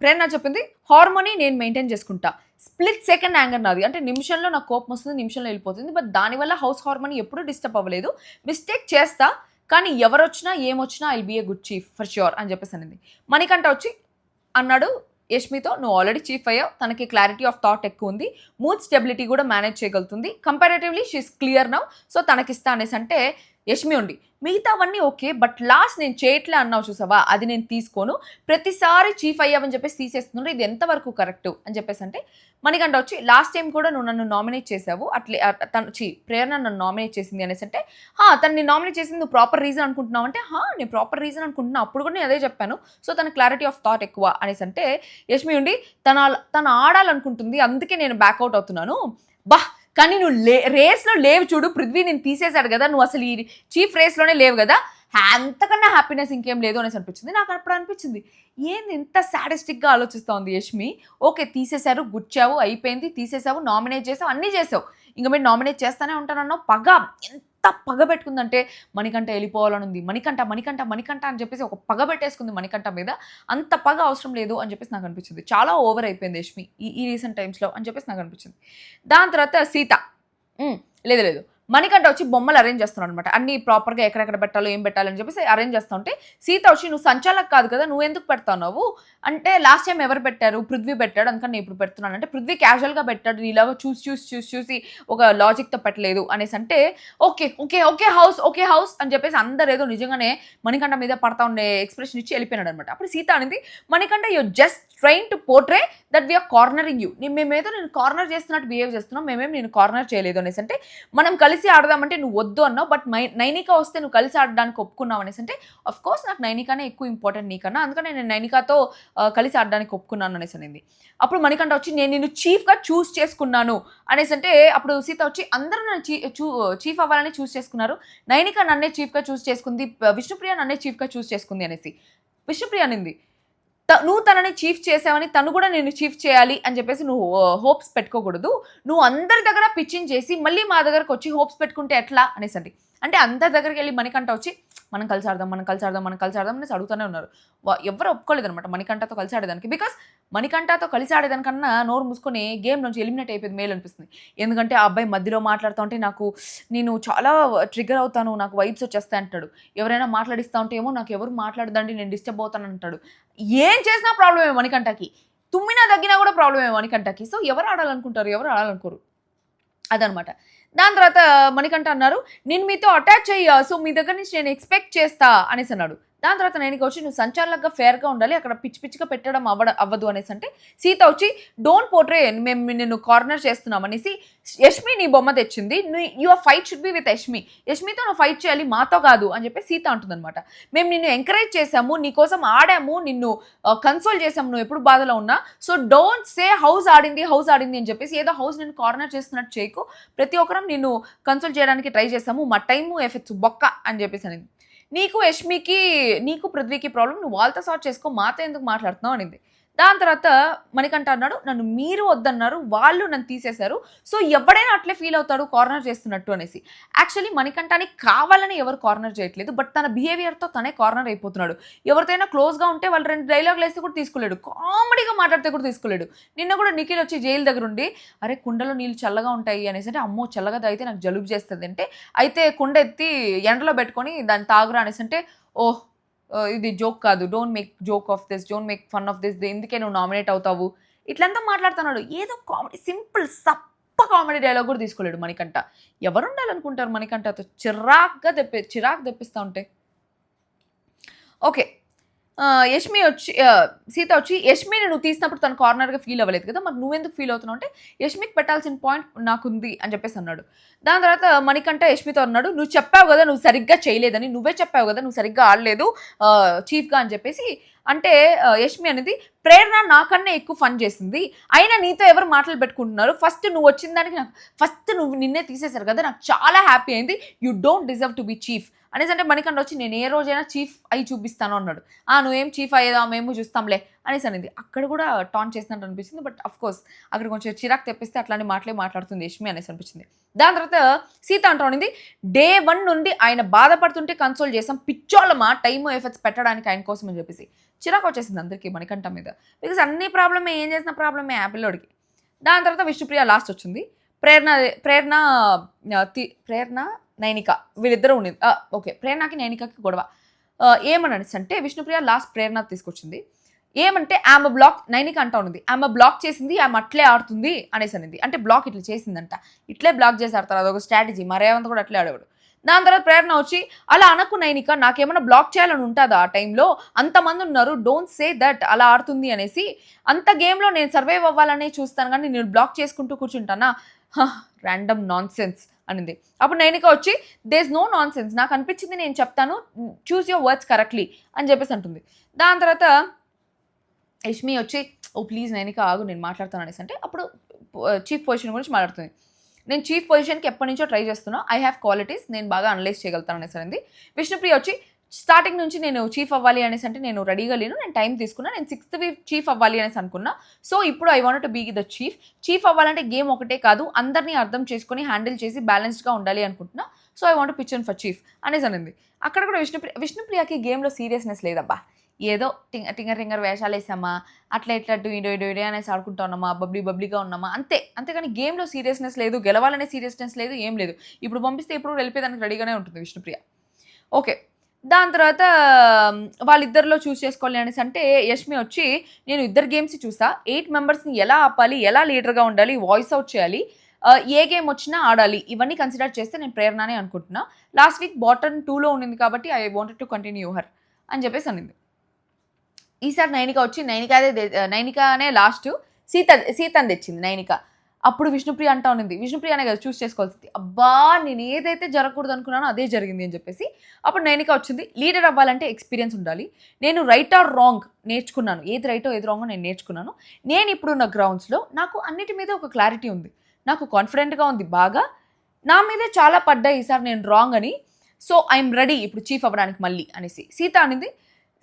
ప్రేరణ చెప్పింది హార్మోనీ నేను మెయింటైన్ చేసుకుంటా, స్ప్లిట్ సెకండ్ యాంగర్ నాది, అంటే నిమిషంలో నాకు కోపం వస్తుంది, నిమిషంలో వెళ్ళిపోతుంది, బట్ దానివల్ల హౌస్ హార్మోనీ ఎప్పుడూ డిస్టర్బ్ అవ్వలేదు, మిస్టేక్ చేస్తా కానీ ఎవరు వచ్చినా ఏమొచ్చినా I be a good chief for sure అని చెప్పేసి అనింది. మణికంఠ వచ్చి అన్నాడు యష్మితో నువ్వు ఆల్రెడీ చీఫ్ అయ్యావు, తనకి క్లారిటీ ఆఫ్ థాట్ ఎక్కువ ఉంది, మూడ్ స్టెబిలిటీ కూడా మేనేజ్ చేయగలుగుతుంది, comparatively she's clear now, so తనకిస్తా అనేసి అంటే యష్మి ఉండి మిగతావన్నీ ఓకే, బట్ లాస్ట్ నేను చేయట్లే అన్నావు చూసావా, అది నేను తీసుకోను, ప్రతిసారి చీఫ్ అయ్యావని చెప్పేసి తీసేస్తున్నాడు, ఇది ఎంతవరకు కరెక్ట్ అని చెప్పేసి అంటే మనకంట వచ్చి లాస్ట్ టైం కూడా నువ్వు నన్ను నామినేట్ చేసావు, అట్లే ప్రేరణ నన్ను నామినేట్ చేసింది అనేసి అంటే తనని నామినేట్ చేసింది నువ్వు ప్రాపర్ రీజన్ అనుకుంటున్నావు అంటే నేను ప్రాపర్ రీజన్ అనుకుంటున్నా, అప్పుడు కూడా నేను అదే చెప్పాను, సో తన క్లారిటీ ఆఫ్ థాట్ ఎక్కువ అనేసి అంటే యష్మి ఉండి తన ఆడాలనుకుంటుంది అందుకే నేను బ్యాక్అవుట్ అవుతున్నాను. కానీ నువ్వు రేస్లో లేవు చూడు, పృథ్వీ నేను తీసేశాడు కదా, నువ్వు అసలు ఈ చీఫ్ రేస్లోనే లేవు కదా, అంతకన్నా హ్యాపీనెస్ ఇంకేం లేదు అనేసి అనిపించింది నాకు. అప్పుడు అనిపించింది ఏంది ఎంత సాడిస్టిక్గా ఆలోచిస్తూ ఉంది యష్మి. ఓకే తీసేశారు, గుచ్చావు, అయిపోయింది, తీసేసావు, నామినేట్ చేసావు, అన్నీ చేసావు, ఇంకా మీరు నామినేట్ చేస్తానే ఉంటానన్నావు. ఎంత పగ పెట్టుకుందంటే మణికంఠ వెళ్ళిపోవాలని ఉంది, మణికంఠ అని చెప్పేసి ఒక పగ పెట్టేసుకుంది మణికంఠ మీద. అంత పగ అవసరం లేదు అని చెప్పేసి నాకు అనిపించింది, చాలా ఓవర్ అయిపోయింది యష్మి ఈ రీసెంట్ టైమ్స్లో అని చెప్పేసి నాకు అనిపించింది. దాని తర్వాత సీత లేదు మణికంఠ వచ్చి బొమ్మలు అరేంజ్ చేస్తున్నాడు అనమాట, అన్ని ప్రాపర్గా ఎక్కడెక్కడ పెట్టాలో ఏం పెట్టాలని చెప్పేసి అరేంజ్ చేస్తూ ఉంటే సీత వచ్చి నువ్వు సంచాలక్ కాదు కదా, నువ్వు ఎందుకు పెడతావు అంటే లాస్ట్ టైం ఎవరు పెట్టారు, పృథ్వీ పెట్టాడు, అందుకని నేను ఇప్పుడు పెడుతున్నాను అంటే పృథ్వీ క్యాజువల్గా పెట్టాడు, నీలాగా చూసి ఒక లాజిక్తో పెట్టలేదు అనేసి అంటే ఓకే హౌస్ అని చెప్పేసి అందరు ఏదో నిజంగానే మణికంఠ మీద పడతా ఉండే ఎక్స్ప్రెషన్ ఇచ్చి వెళ్ళిపోయినాడు అనమాట. అప్పుడు సీత అనేది Manikanta you just trying to portray that we're cornering you, మేమేదో నేను కార్నర్ చేస్తున్నట్టు బిహేవ్ చేస్తున్నాం, నేను కార్నర్ చేయలేదు అనేసి అంటే మనం కలిసి ఆడదామంటే నువ్వు వద్దు అన్నావు, బట్ నైనిక వస్తే నువ్వు కలిసి ఆడడానికి ఒప్పుకున్నావు అనేసి అంటే అఫ్ కోర్స్ నాకు నైనికానే ఎక్కువ ఇంపార్టెంట్ నీకన్నా, అందుకని నేను నైనికాతో కలిసి ఆడడానికి ఒప్పుకున్నాను అనేసి అనేది. అప్పుడు మణికంఠ వచ్చి నేను నిన్ను చీఫ్గా చూస్ చేసుకున్నాను అనేసి అంటే అప్పుడు సీత వచ్చి అందరూ నన్ను చీఫ్ అవ్వాలని చూస్ చేసుకున్నారు, నైనిక నన్నే చీఫ్గా చూస్ చేసుకుంది, విష్ణుప్రియ నన్నే చీఫ్గా చూస్ చేసుకుంది అనేసి. విష్ణుప్రియ అనింది నువ్వు తనని చీఫ్ చేసావని తను కూడా నేను చీఫ్ చేయాలి అని చెప్పేసి నువ్వు హోప్స్ పెట్టుకోకూడదు, నువ్వు అందరి దగ్గర పిచ్చింగ్ చేసి మళ్ళీ మా దగ్గరకు వచ్చి హోప్స్ పెట్టుకుంటే ఎట్లా అనేసి అంటే అందరి దగ్గరికి వెళ్ళి మణికంఠ వచ్చి మనం కలిసి ఆడదాం అనేసి అడుగుతూనే ఉన్నారు. ఎవరు ఒప్పుకోలేదు అనమాట మణికంఠతో కలిసి ఆడేదానికి, బికాస్ మణికంఠతో కలిసి ఆడేదానికన్నా నోరు మూసుకొని గేమ్ నుంచి ఎలిమినేట్ అయిపోయింది మేలు అనిపిస్తుంది. ఎందుకంటే ఆ అబ్బాయి మధ్యలో మాట్లాడుతూ ఉంటే నేను చాలా ట్రిగర్ అవుతాను, నాకు వైబ్స్ వచ్చేస్తాయి అంటాడు, ఎవరైనా మాట్లాడిస్తూ ఉంటే ఏమో నాకు ఎవరు మాట్లాడదండి నేను డిస్టర్బ్ అవుతాను అంటాడు, ఏం చేసినా ప్రాబ్లమే మణికంఠకి, తుమ్మినా తగ్గినా కూడా ప్రాబ్లమే మణికంఠకి. సో ఎవరు ఆడాలనుకుంటారు, ఎవరు ఆడాలనుకోరు అదనమాట. దాని తర్వాత మణికంఠ అన్నారు నేను మీతో అటాచ్ అయ్యా, సో మీ దగ్గర నుంచి నేను ఎక్స్పెక్ట్ చేస్తా అనేసి అన్నాడు. దాని తర్వాత నేను వచ్చి నువ్వు సంచాలకుగా ఫేర్గా ఉండాలి, అక్కడ పిచ్చిగా పెట్టడం అవ్వదు అనేసి అంటే సీత వచ్చి డోంట్ పోర్ట్రే మేము నిన్ను కార్నర్ చేస్తున్నాం అనేసి యష్మి నీ బొమ్మ తెచ్చింది, your fight should be with యష్మితో నువ్వు ఫైట్ చేయాలి, మాతో కాదు అని చెప్పి సీత అంటుందన్నమాట. మేము నిన్ను ఎంకరేజ్ చేసాము, నీకోసం ఆడాము, నిన్ను కన్సోల్ చేసాము, నువ్వు ఎప్పుడు బాధలో ఉన్నా, సో డోంట్ సే హౌస్ ఆడింది అని చెప్పేసి ఏదో హౌస్ నేను కార్నర్ చేస్తున్నట్టు చేయకు, ప్రతి ఒక్కరం నిన్ను కన్సోల్ చేయడానికి ట్రై చేసాము, మా టైము ఎఫెక్ట్స్ బొక్క అని చెప్పేసి అనేది. నీకు యష్మికి నీకు పృథ్వీకి ప్రాబ్లం, నువ్వు వాళ్ళతో సార్ట్ చేసుకో, మాతో ఎందుకు మాట్లాడుతున్నావు అనింది. దాని తర్వాత మణికంఠ అన్నాడు నన్ను మీరు వద్దన్నారు, వాళ్ళు నన్ను తీసేశారు, సో ఎవడైనా అట్లే ఫీల్ అవుతాడు కార్నర్ చేస్తున్నట్టు అనేసి. యాక్చువల్లీ మణికంఠని కావాలని ఎవరు కార్నర్ చేయట్లేదు, బట్ తన బిహేవియర్తో తనే కార్నర్ అయిపోతున్నాడు. ఎవరితోనైనా క్లోజ్గా ఉంటే వాళ్ళు 2 డైలాగులు వేస్తే కూడా తీసుకోలేడు, కామెడీగా మాట్లాడితే కూడా తీసుకోలేడు. నిన్న కూడా నిఖిల్ వచ్చి జైలు దగ్గర ఉండి అరే కుండలో నీళ్ళు చల్లగా ఉంటాయి అనేసి అంటే అమ్మో చల్లగా తాగితే నాకు జలుబు చేస్తుంది అంటే అయితే కుండ ఎత్తి ఎండలో పెట్టుకొని దాన్ని తాగురా అనేసి అంటే ఓహ్ ఇది జోక్ కాదు, don't make joke of this, don't make fun of this, ఎందుకే నువ్వు నామినేట్ అవుతావు, ఇట్లంతా మాట్లాడుతున్నాడు. ఏదో కామెడీ సింపుల్ సప్ప కామెడీ డైలాగ్ కూడా తీసుకోలేడు మణికంఠ. ఎవరు ఉండాలనుకుంటారు మణికంఠతో, చిరాకు తెప్పిస్తూ ఉంటే. ఓకే యష్మి వచ్చి సీత వచ్చి యష్మిని నువ్వు తీసినప్పుడు తను కార్నర్గా ఫీల్ అవ్వలేదు కదా, మరి నువ్వెందుకు ఫీల్ అవుతున్నావు అంటే యష్మికి పెట్టాల్సిన పాయింట్ నాకుంది అని చెప్పేసి అన్నాడు. దాని తర్వాత మణికంఠ యష్మితో అన్నాడు నువ్వు చెప్పావు కదా నువ్వు సరిగ్గా చేయలేదని, నువ్వే చెప్పావు కదా నువ్వు సరిగ్గా ఆడలేదు చీఫ్గా అని చెప్పేసి అంటే యష్మి అనేది ప్రేరణ నాకన్నా ఎక్కువ ఫన్ చేసింది, అయినా నీతో ఎవరు మాటలు పెట్టుకుంటున్నారు, ఫస్ట్ నువ్వు వచ్చిన దానికి నాకు ఫస్ట్ నువ్వు నిన్నే తీసేశారు కదా నాకు చాలా హ్యాపీ అయింది, you don't deserve to be chief అనేసి అంటే మణికంఠ వచ్చి నేను ఏ రోజైనా చీఫ్ అయి చూపిస్తాను అన్నాడు. నువ్వేం చీఫ్ అయ్యేదా మేము చూస్తాంలే అనేసి అనేది. అక్కడ కూడా టాన్ చేసినట్టు అనిపించింది, బట్ అఫ్ కోర్స్ అక్కడ కొంచెం చిరాకు తెప్పిస్తే అట్లాంటి మాటలే మాట్లాడుతుంది యష్మి అనేసి అనిపించింది. దాని తర్వాత సీత అంటుంది డే 1 నుండి ఆయన బాధపడుతుంటే కన్సోల్ చేసాం, పిచ్చోళ్ళమా టైము ఎఫర్ట్స్ పెట్టడానికి ఆయన కోసం అని చెప్పేసి చిరాకు వచ్చేసింది అందరికీ మణికంఠ మీద, బికాస్ అన్ని ప్రాబ్లమే, ఏం చేసిన ప్రాబ్లమే ఆ పిల్లోడికి. దాని తర్వాత విష్ణుప్రియ లాస్ట్ వచ్చింది, ప్రేరణ నైనిక వీళ్ళిద్దరూ ఉండింది. ఓకే ప్రేరణకి నైనికకి గొడవ ఏమని అంటే విష్ణుప్రియ లాస్ట్ ప్రేరణ తీసుకొచ్చింది, ఏమంటే ఆమె బ్లాక్ నైనిక అంటా ఉన్నది ఆమె బ్లాక్ చేసింది, ఆమె అట్లే ఆడుతుంది అనేసి అనేది. అంటే బ్లాక్ ఇట్లా చేసిందంట, ఇట్లే బ్లాక్ చేసి ఆడతారు, అదొక స్ట్రాటజీ, మరేమంతా కూడా అట్లే ఆడేవాడు. దాని తర్వాత ప్రేరణ వచ్చి అలా అనకు నైనిక, నాకేమైనా బ్లాక్ చేయాలని ఉంటుందా ఆ టైంలో, అంతమంది ఉన్నారు, డోంట్ సే దట్ అలా ఆడుతుంది అనేసి, అంత గేమ్లో నేను సర్వైవ్ అవ్వాలనే చూస్తాను కానీ నేను బ్లాక్ చేసుకుంటూ కూర్చుంటానా, ర్యాండమ్ నాన్ సెన్స్ అనింది. అప్పుడు నైనిక వచ్చి దేస్ నో నాన్ సెన్స్, నాకు అనిపించింది నేను చెప్తాను, చూస్ యువర్ వర్డ్స్ కరెక్ట్లీ అని చెప్పేసి అంటుంది. దాని తర్వాత యష్మి వచ్చి ఓ ప్లీజ్ నైనిక ఆగు నేను మాట్లాడుతాను అనేసి అంటే, అప్పుడు చీఫ్ పొజిషన్ గురించి మాట్లాడుతుంది. నేను చీఫ్ పొజిషన్కి ఎప్పటి నుంచో ట్రై చేస్తున్నా, ఐ హ్యావ్ క్వాలిటీస్, నేను బాగా అనలైజ్ చేయగలుగుతాను అనేసి అంది. విష్ణుప్రియ వచ్చి స్టార్టింగ్ నుంచి నేను చీఫ్ అవ్వాలి అనేసి అంటే నేను రెడీగా లేను, నేను టైం తీసుకున్నా, నేను 6th వీక్ చీఫ్ అవ్వాలి అనేసి అనుకున్నా, సో ఇప్పుడు I want to be the chief అవ్వాలంటే గేమ్ ఒకటే కాదు, అందరినీ అర్థం చేసుకొని హ్యాండిల్ చేసి బ్యాలెన్స్డ్గా ఉండాలి అనుకుంటున్నా, so I want pitch for chief అనేసి అనింది. అక్కడ కూడా విష్ణుప్రియకి గేమ్లో సీరియస్నెస్ లేదబ్బా, ఏదో టింగర్ వేషాలు వేసామా, అట్లా ఇట్లా ఇడో అనేసి ఆడుకుంటా ఉన్నామా, బబ్లీగా ఉన్నామా అంతే, అంతేగాని గేమ్లో సీరియస్నెస్ లేదు, గెలవాలనే సీరియస్నెస్ లేదు, ఏం లేదు. ఇప్పుడు పంపిస్తే ఇప్పుడు వెళ్ళిపోయేదానికి రెడీగానే ఉంటుంది విష్ణుప్రియ. ఓకే, దాని తర్వాత వాళ్ళిద్దరిలో చూస్ చేసుకోవాలి అనేసి అంటే యష్మి వచ్చి నేను ఇద్దరు గేమ్స్ చూసా, 8 మెంబర్స్ని ఎలా ఆపాలి, ఎలా లీడర్గా ఉండాలి, వాయిస్ అవుట్ చేయాలి, ఏ గేమ్ వచ్చినా ఆడాలి, ఇవన్నీ కన్సిడర్ చేస్తే నేను ప్రేరణనే అనుకుంటున్నా, లాస్ట్ వీక్ బాటమ్ 2లో ఉండింది కాబట్టి I wanted to continue her అని చెప్పేసి అనింది. ఈసారి నైనిక వచ్చి నైనికానే లాస్ట్ సీతని తెచ్చింది నైనిక. అప్పుడు విష్ణుప్రియ అంటా ఉన్నింది, విష్ణుప్రియనే కదా చూస్ చేసుకోవాల్సింది, అబ్బా నేను ఏదైతే జరగకూడదు అనుకున్నానో అదే జరిగింది అని చెప్పేసి. అప్పుడు నైనిక వచ్చింది, లీడర్ అవ్వాలంటే ఎక్స్పీరియన్స్ ఉండాలి, నేను రైట్ ఆర్ రాంగ్ నేర్చుకున్నాను, ఏది రైటో ఏది రాంగో నేను నేర్చుకున్నాను, నేను ఇప్పుడున్న గ్రౌండ్స్లో నాకు అన్నిటి మీద ఒక క్లారిటీ ఉంది, నాకు కాన్ఫిడెంట్గా ఉంది, బాగా నా మీదే చాలా పడ్డాయి ఈసారి నేను రాంగ్ అని, సో ఐఎమ్ రెడీ ఇప్పుడు చీఫ్ అవ్వడానికి మళ్ళీ అనేసి. సీత అనింది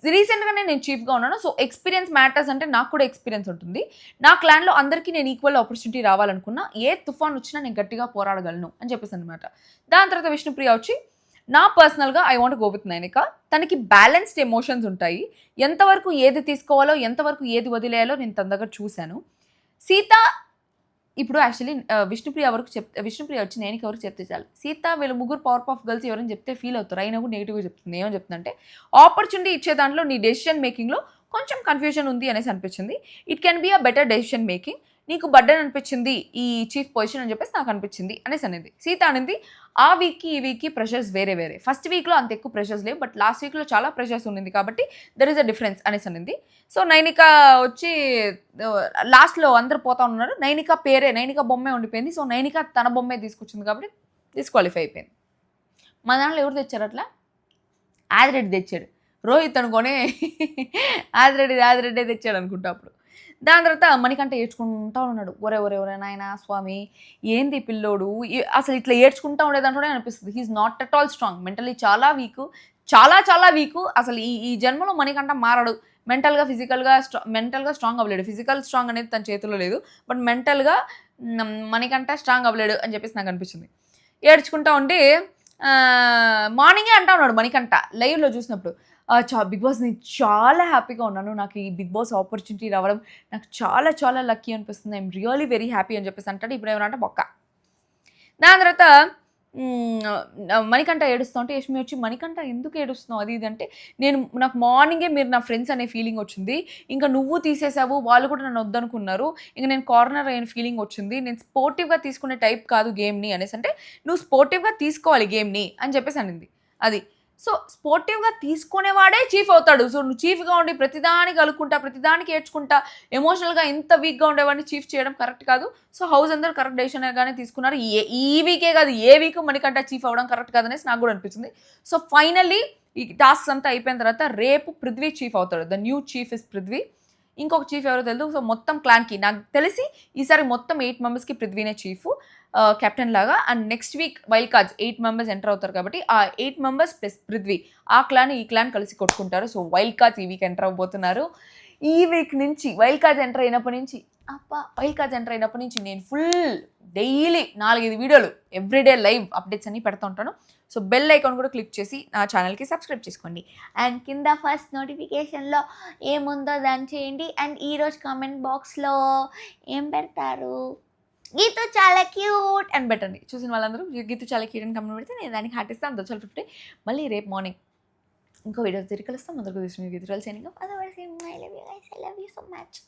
రీసెంట్గానే నేను చీఫ్గా ఉన్నాను, సో ఎక్స్పీరియన్స్ మ్యాటర్స్, అంటే నాకు కూడా ఎక్స్పీరియన్స్ ఉంటుంది, నా క్లాన్లో అందరికీ నేను ఈక్వల్ ఆపర్చునిటీ రావాలనుకున్నా, ఏ తుఫాన్ వచ్చినా నేను గట్టిగా పోరాడగలను అని చెప్పేసి అనమాట. దాని తర్వాత విష్ణుప్రియ వచ్చి నా పర్సనల్గా I want go with Nainika, తనకి బ్యాలెన్స్డ్ ఎమోషన్స్ ఉంటాయి, ఎంతవరకు ఏది తీసుకోవాలో ఎంతవరకు ఏది వదిలేయాలో నేను తన దగ్గర చూశాను. సీత ఇప్పుడు యాక్చువల్లీ విష్ణుప్రియ వచ్చి నైనిక వరకు చెప్తే చాలు, సీత వీళ్ళు ముగ్గురు పవర్ ఆఫ్ గర్ల్స్ ఎవరైనా చెప్తే ఫీల్ అవుతారు, అయినా కూడా నెగిటివ్గా చెప్తుంది. ఏమని చెప్తుందంటే ఆపర్చునిటీ ఇచ్చే దాంట్లో నీ డెసిషన్ మేకింగ్లో కొంచెం కన్ఫ్యూజన్ ఉంది అనేసి అనిపించింది, it can be a better decision making, నీకు బర్డెన్ అనిపించింది ఈ చీఫ్ పొజిషన్ అని చెప్పేసి నాకు అనిపించింది అనేసి అనేది. సీత అనేది ఆ వీక్కి ఈ వీక్కి ప్రెషర్స్ వేరే, ఫస్ట్ వీక్లో అంత ఎక్కువ ప్రెషర్స్ లేవు, బట్ లాస్ట్ వీక్లో చాలా ప్రెషర్స్ ఉంది కాబట్టి దర్ ఈస్ అ డిఫరెన్స్ అనేసి అనేది. సో నైనిక వచ్చి లాస్ట్లో అందరు పోతా ఉన్నారు, నైనిక బొమ్మే ఉండిపోయింది, సో నైనిక తన బొమ్మే తీసుకొచ్చింది కాబట్టి డిస్క్వాలిఫై అయిపోయింది. మా దాంట్లో ఎవరు తెచ్చారు అట్లా, ఆదిరెడ్డి తెచ్చాడు, రోహిత్ అనుకోనే ఆదిరెడ్డి తెచ్చాడు అనుకుంటా అప్పుడు. దాని తర్వాత మణికంఠ ఏడ్చుకుంటా ఉన్నాడు, ఒరే నాయనా స్వామి ఏంది పిల్లోడు అసలు ఇట్లా ఏడ్చుకుంటా ఉండేదంటూనే అనిపిస్తుంది, he's not at all strong, mentally చాలా వీక్, చాలా వీక్, అసలు ఈ జన్మలో మణికంఠ మారడు, మెంటల్గా స్ట్రాంగ్ అవ్వలేడు, ఫిజికల్ స్ట్రాంగ్ అనేది తన చేతిలో లేదు, బట్ మెంటల్గా మణికంఠ స్ట్రాంగ్ అవ్వలేడు అని చెప్పేసి నాకు అనిపించింది. ఏడ్చుకుంటా ఉంటే మార్నింగే అంటా ఉన్నాడు మణికంఠ లైవ్లో చూసినప్పుడు, బిగ్ బాస్ నేను చాలా హ్యాపీగా ఉన్నాను, నాకు ఈ బిగ్ బాస్ ఆపర్చునిటీ రావడం నాకు చాలా లక్కీ అనిపిస్తుంది, ఐఎమ్ రియలీ వెరీ హ్యాపీ అని చెప్పేసి అంటాడు. ఇప్పుడు ఏమన్నా అంటే బొక్క. దాని తర్వాత మణికంఠ ఏడుస్తూ ఉంటే యష్మి వచ్చి మణికంఠ ఎందుకు ఏడుస్తున్నావు అది ఇది అంటే, నాకు మార్నింగే మీరు నా ఫ్రెండ్స్ అనే ఫీలింగ్ వచ్చింది, ఇంకా నువ్వు తీసేసావు, వాళ్ళు కూడా నన్ను వద్దనుకున్నారు, ఇంకా నేను కార్నర్ అయిన ఫీలింగ్ వచ్చింది, నేను స్పోర్టివ్గా తీసుకునే టైప్ కాదు గేమ్ని అనేసి అంటే, నువ్వు స్పోర్టివ్గా తీసుకోవాలి గేమ్ని అని చెప్పేసి అనింది. అది సో స్పోర్టివ్గా తీసుకునేవాడే చీఫ్ అవుతాడు. సో నువ్వు చీఫ్గా ఉండి ప్రతిదానికి కలుక్కుంటా, ప్రతిదానికి ఏడ్చుకుంటా, ఎమోషనల్గా ఇంత వీక్గా ఉండేవాడిని చీఫ్ చేయడం కరెక్ట్ కాదు. సో హౌస్ అందరూ కరెక్ట్ డెసిషన్గానే తీసుకున్నారు. ఈ వీకే కాదు ఏ వీక్ మనకంటే చీఫ్ అవ్వడం కరెక్ట్ కాదనేసి నాకు కూడా అనిపించింది. సో ఫైనల్లీ ఈ టాస్క్ అంతా అయిపోయిన తర్వాత రేపు పృథ్వీ చీఫ్ అవుతాడు. The new chief is Prithvi. ఇంకొక చీఫ్ ఎవరో తెలియదు. సో మొత్తం క్లాన్కి నాకు తెలిసి ఈసారి మొత్తం 8 మెంబర్స్కి పృథ్వీనే చీఫ్ కెప్టెన్ లాగా. And next week wild cards 8 members enter అవుతారు కాబట్టి ఆ 8 మెంబర్స్ ప్లస్ పృథ్వీ ఆ క్లాన్ ఈ క్లాన్ కలిసి కొట్టుకుంటారు. సో వైల్డ్ కార్డ్స్ ఈ వీక్ ఎంటర్ అవబోతున్నారు. ఈ వీక్ నుంచి వైల్డ్ కార్డ్స్ ఎంటర్ అయినప్పటి నుంచి నేను ఫుల్ డైలీ 4-5 వీడియోలు ఎవ్రీడే లైవ్ అప్డేట్స్ అన్ని పెడతా ఉంటాను. సో బెల్ ఐకాన్ కూడా క్లిక్ చేసి నా ఛానల్కి సబ్స్క్రైబ్ చేసుకోండి. అండ్ కింద ఫస్ట్ నోటిఫికేషన్లో ఏముందో దాన్ని చేయండి. అండ్ ఈరోజు కామెంట్ బాక్స్లో ఏం పెడతారు, గీతు చాలా క్యూట్ అని పెట్టండి. చూసిన వాళ్ళందరూ గీతు చాలా క్యూట్ అని కమెంట్ పెడితే నేను దానికి హార్ట్ ఇస్తాను. That's all for today. మళ్ళీ రేపు మార్నింగ్ ఇంకో వీడియో తిరిగి కలుస్తాం. అందరికీ Geetu signing off. Otherwise I love you guys, I love you so much.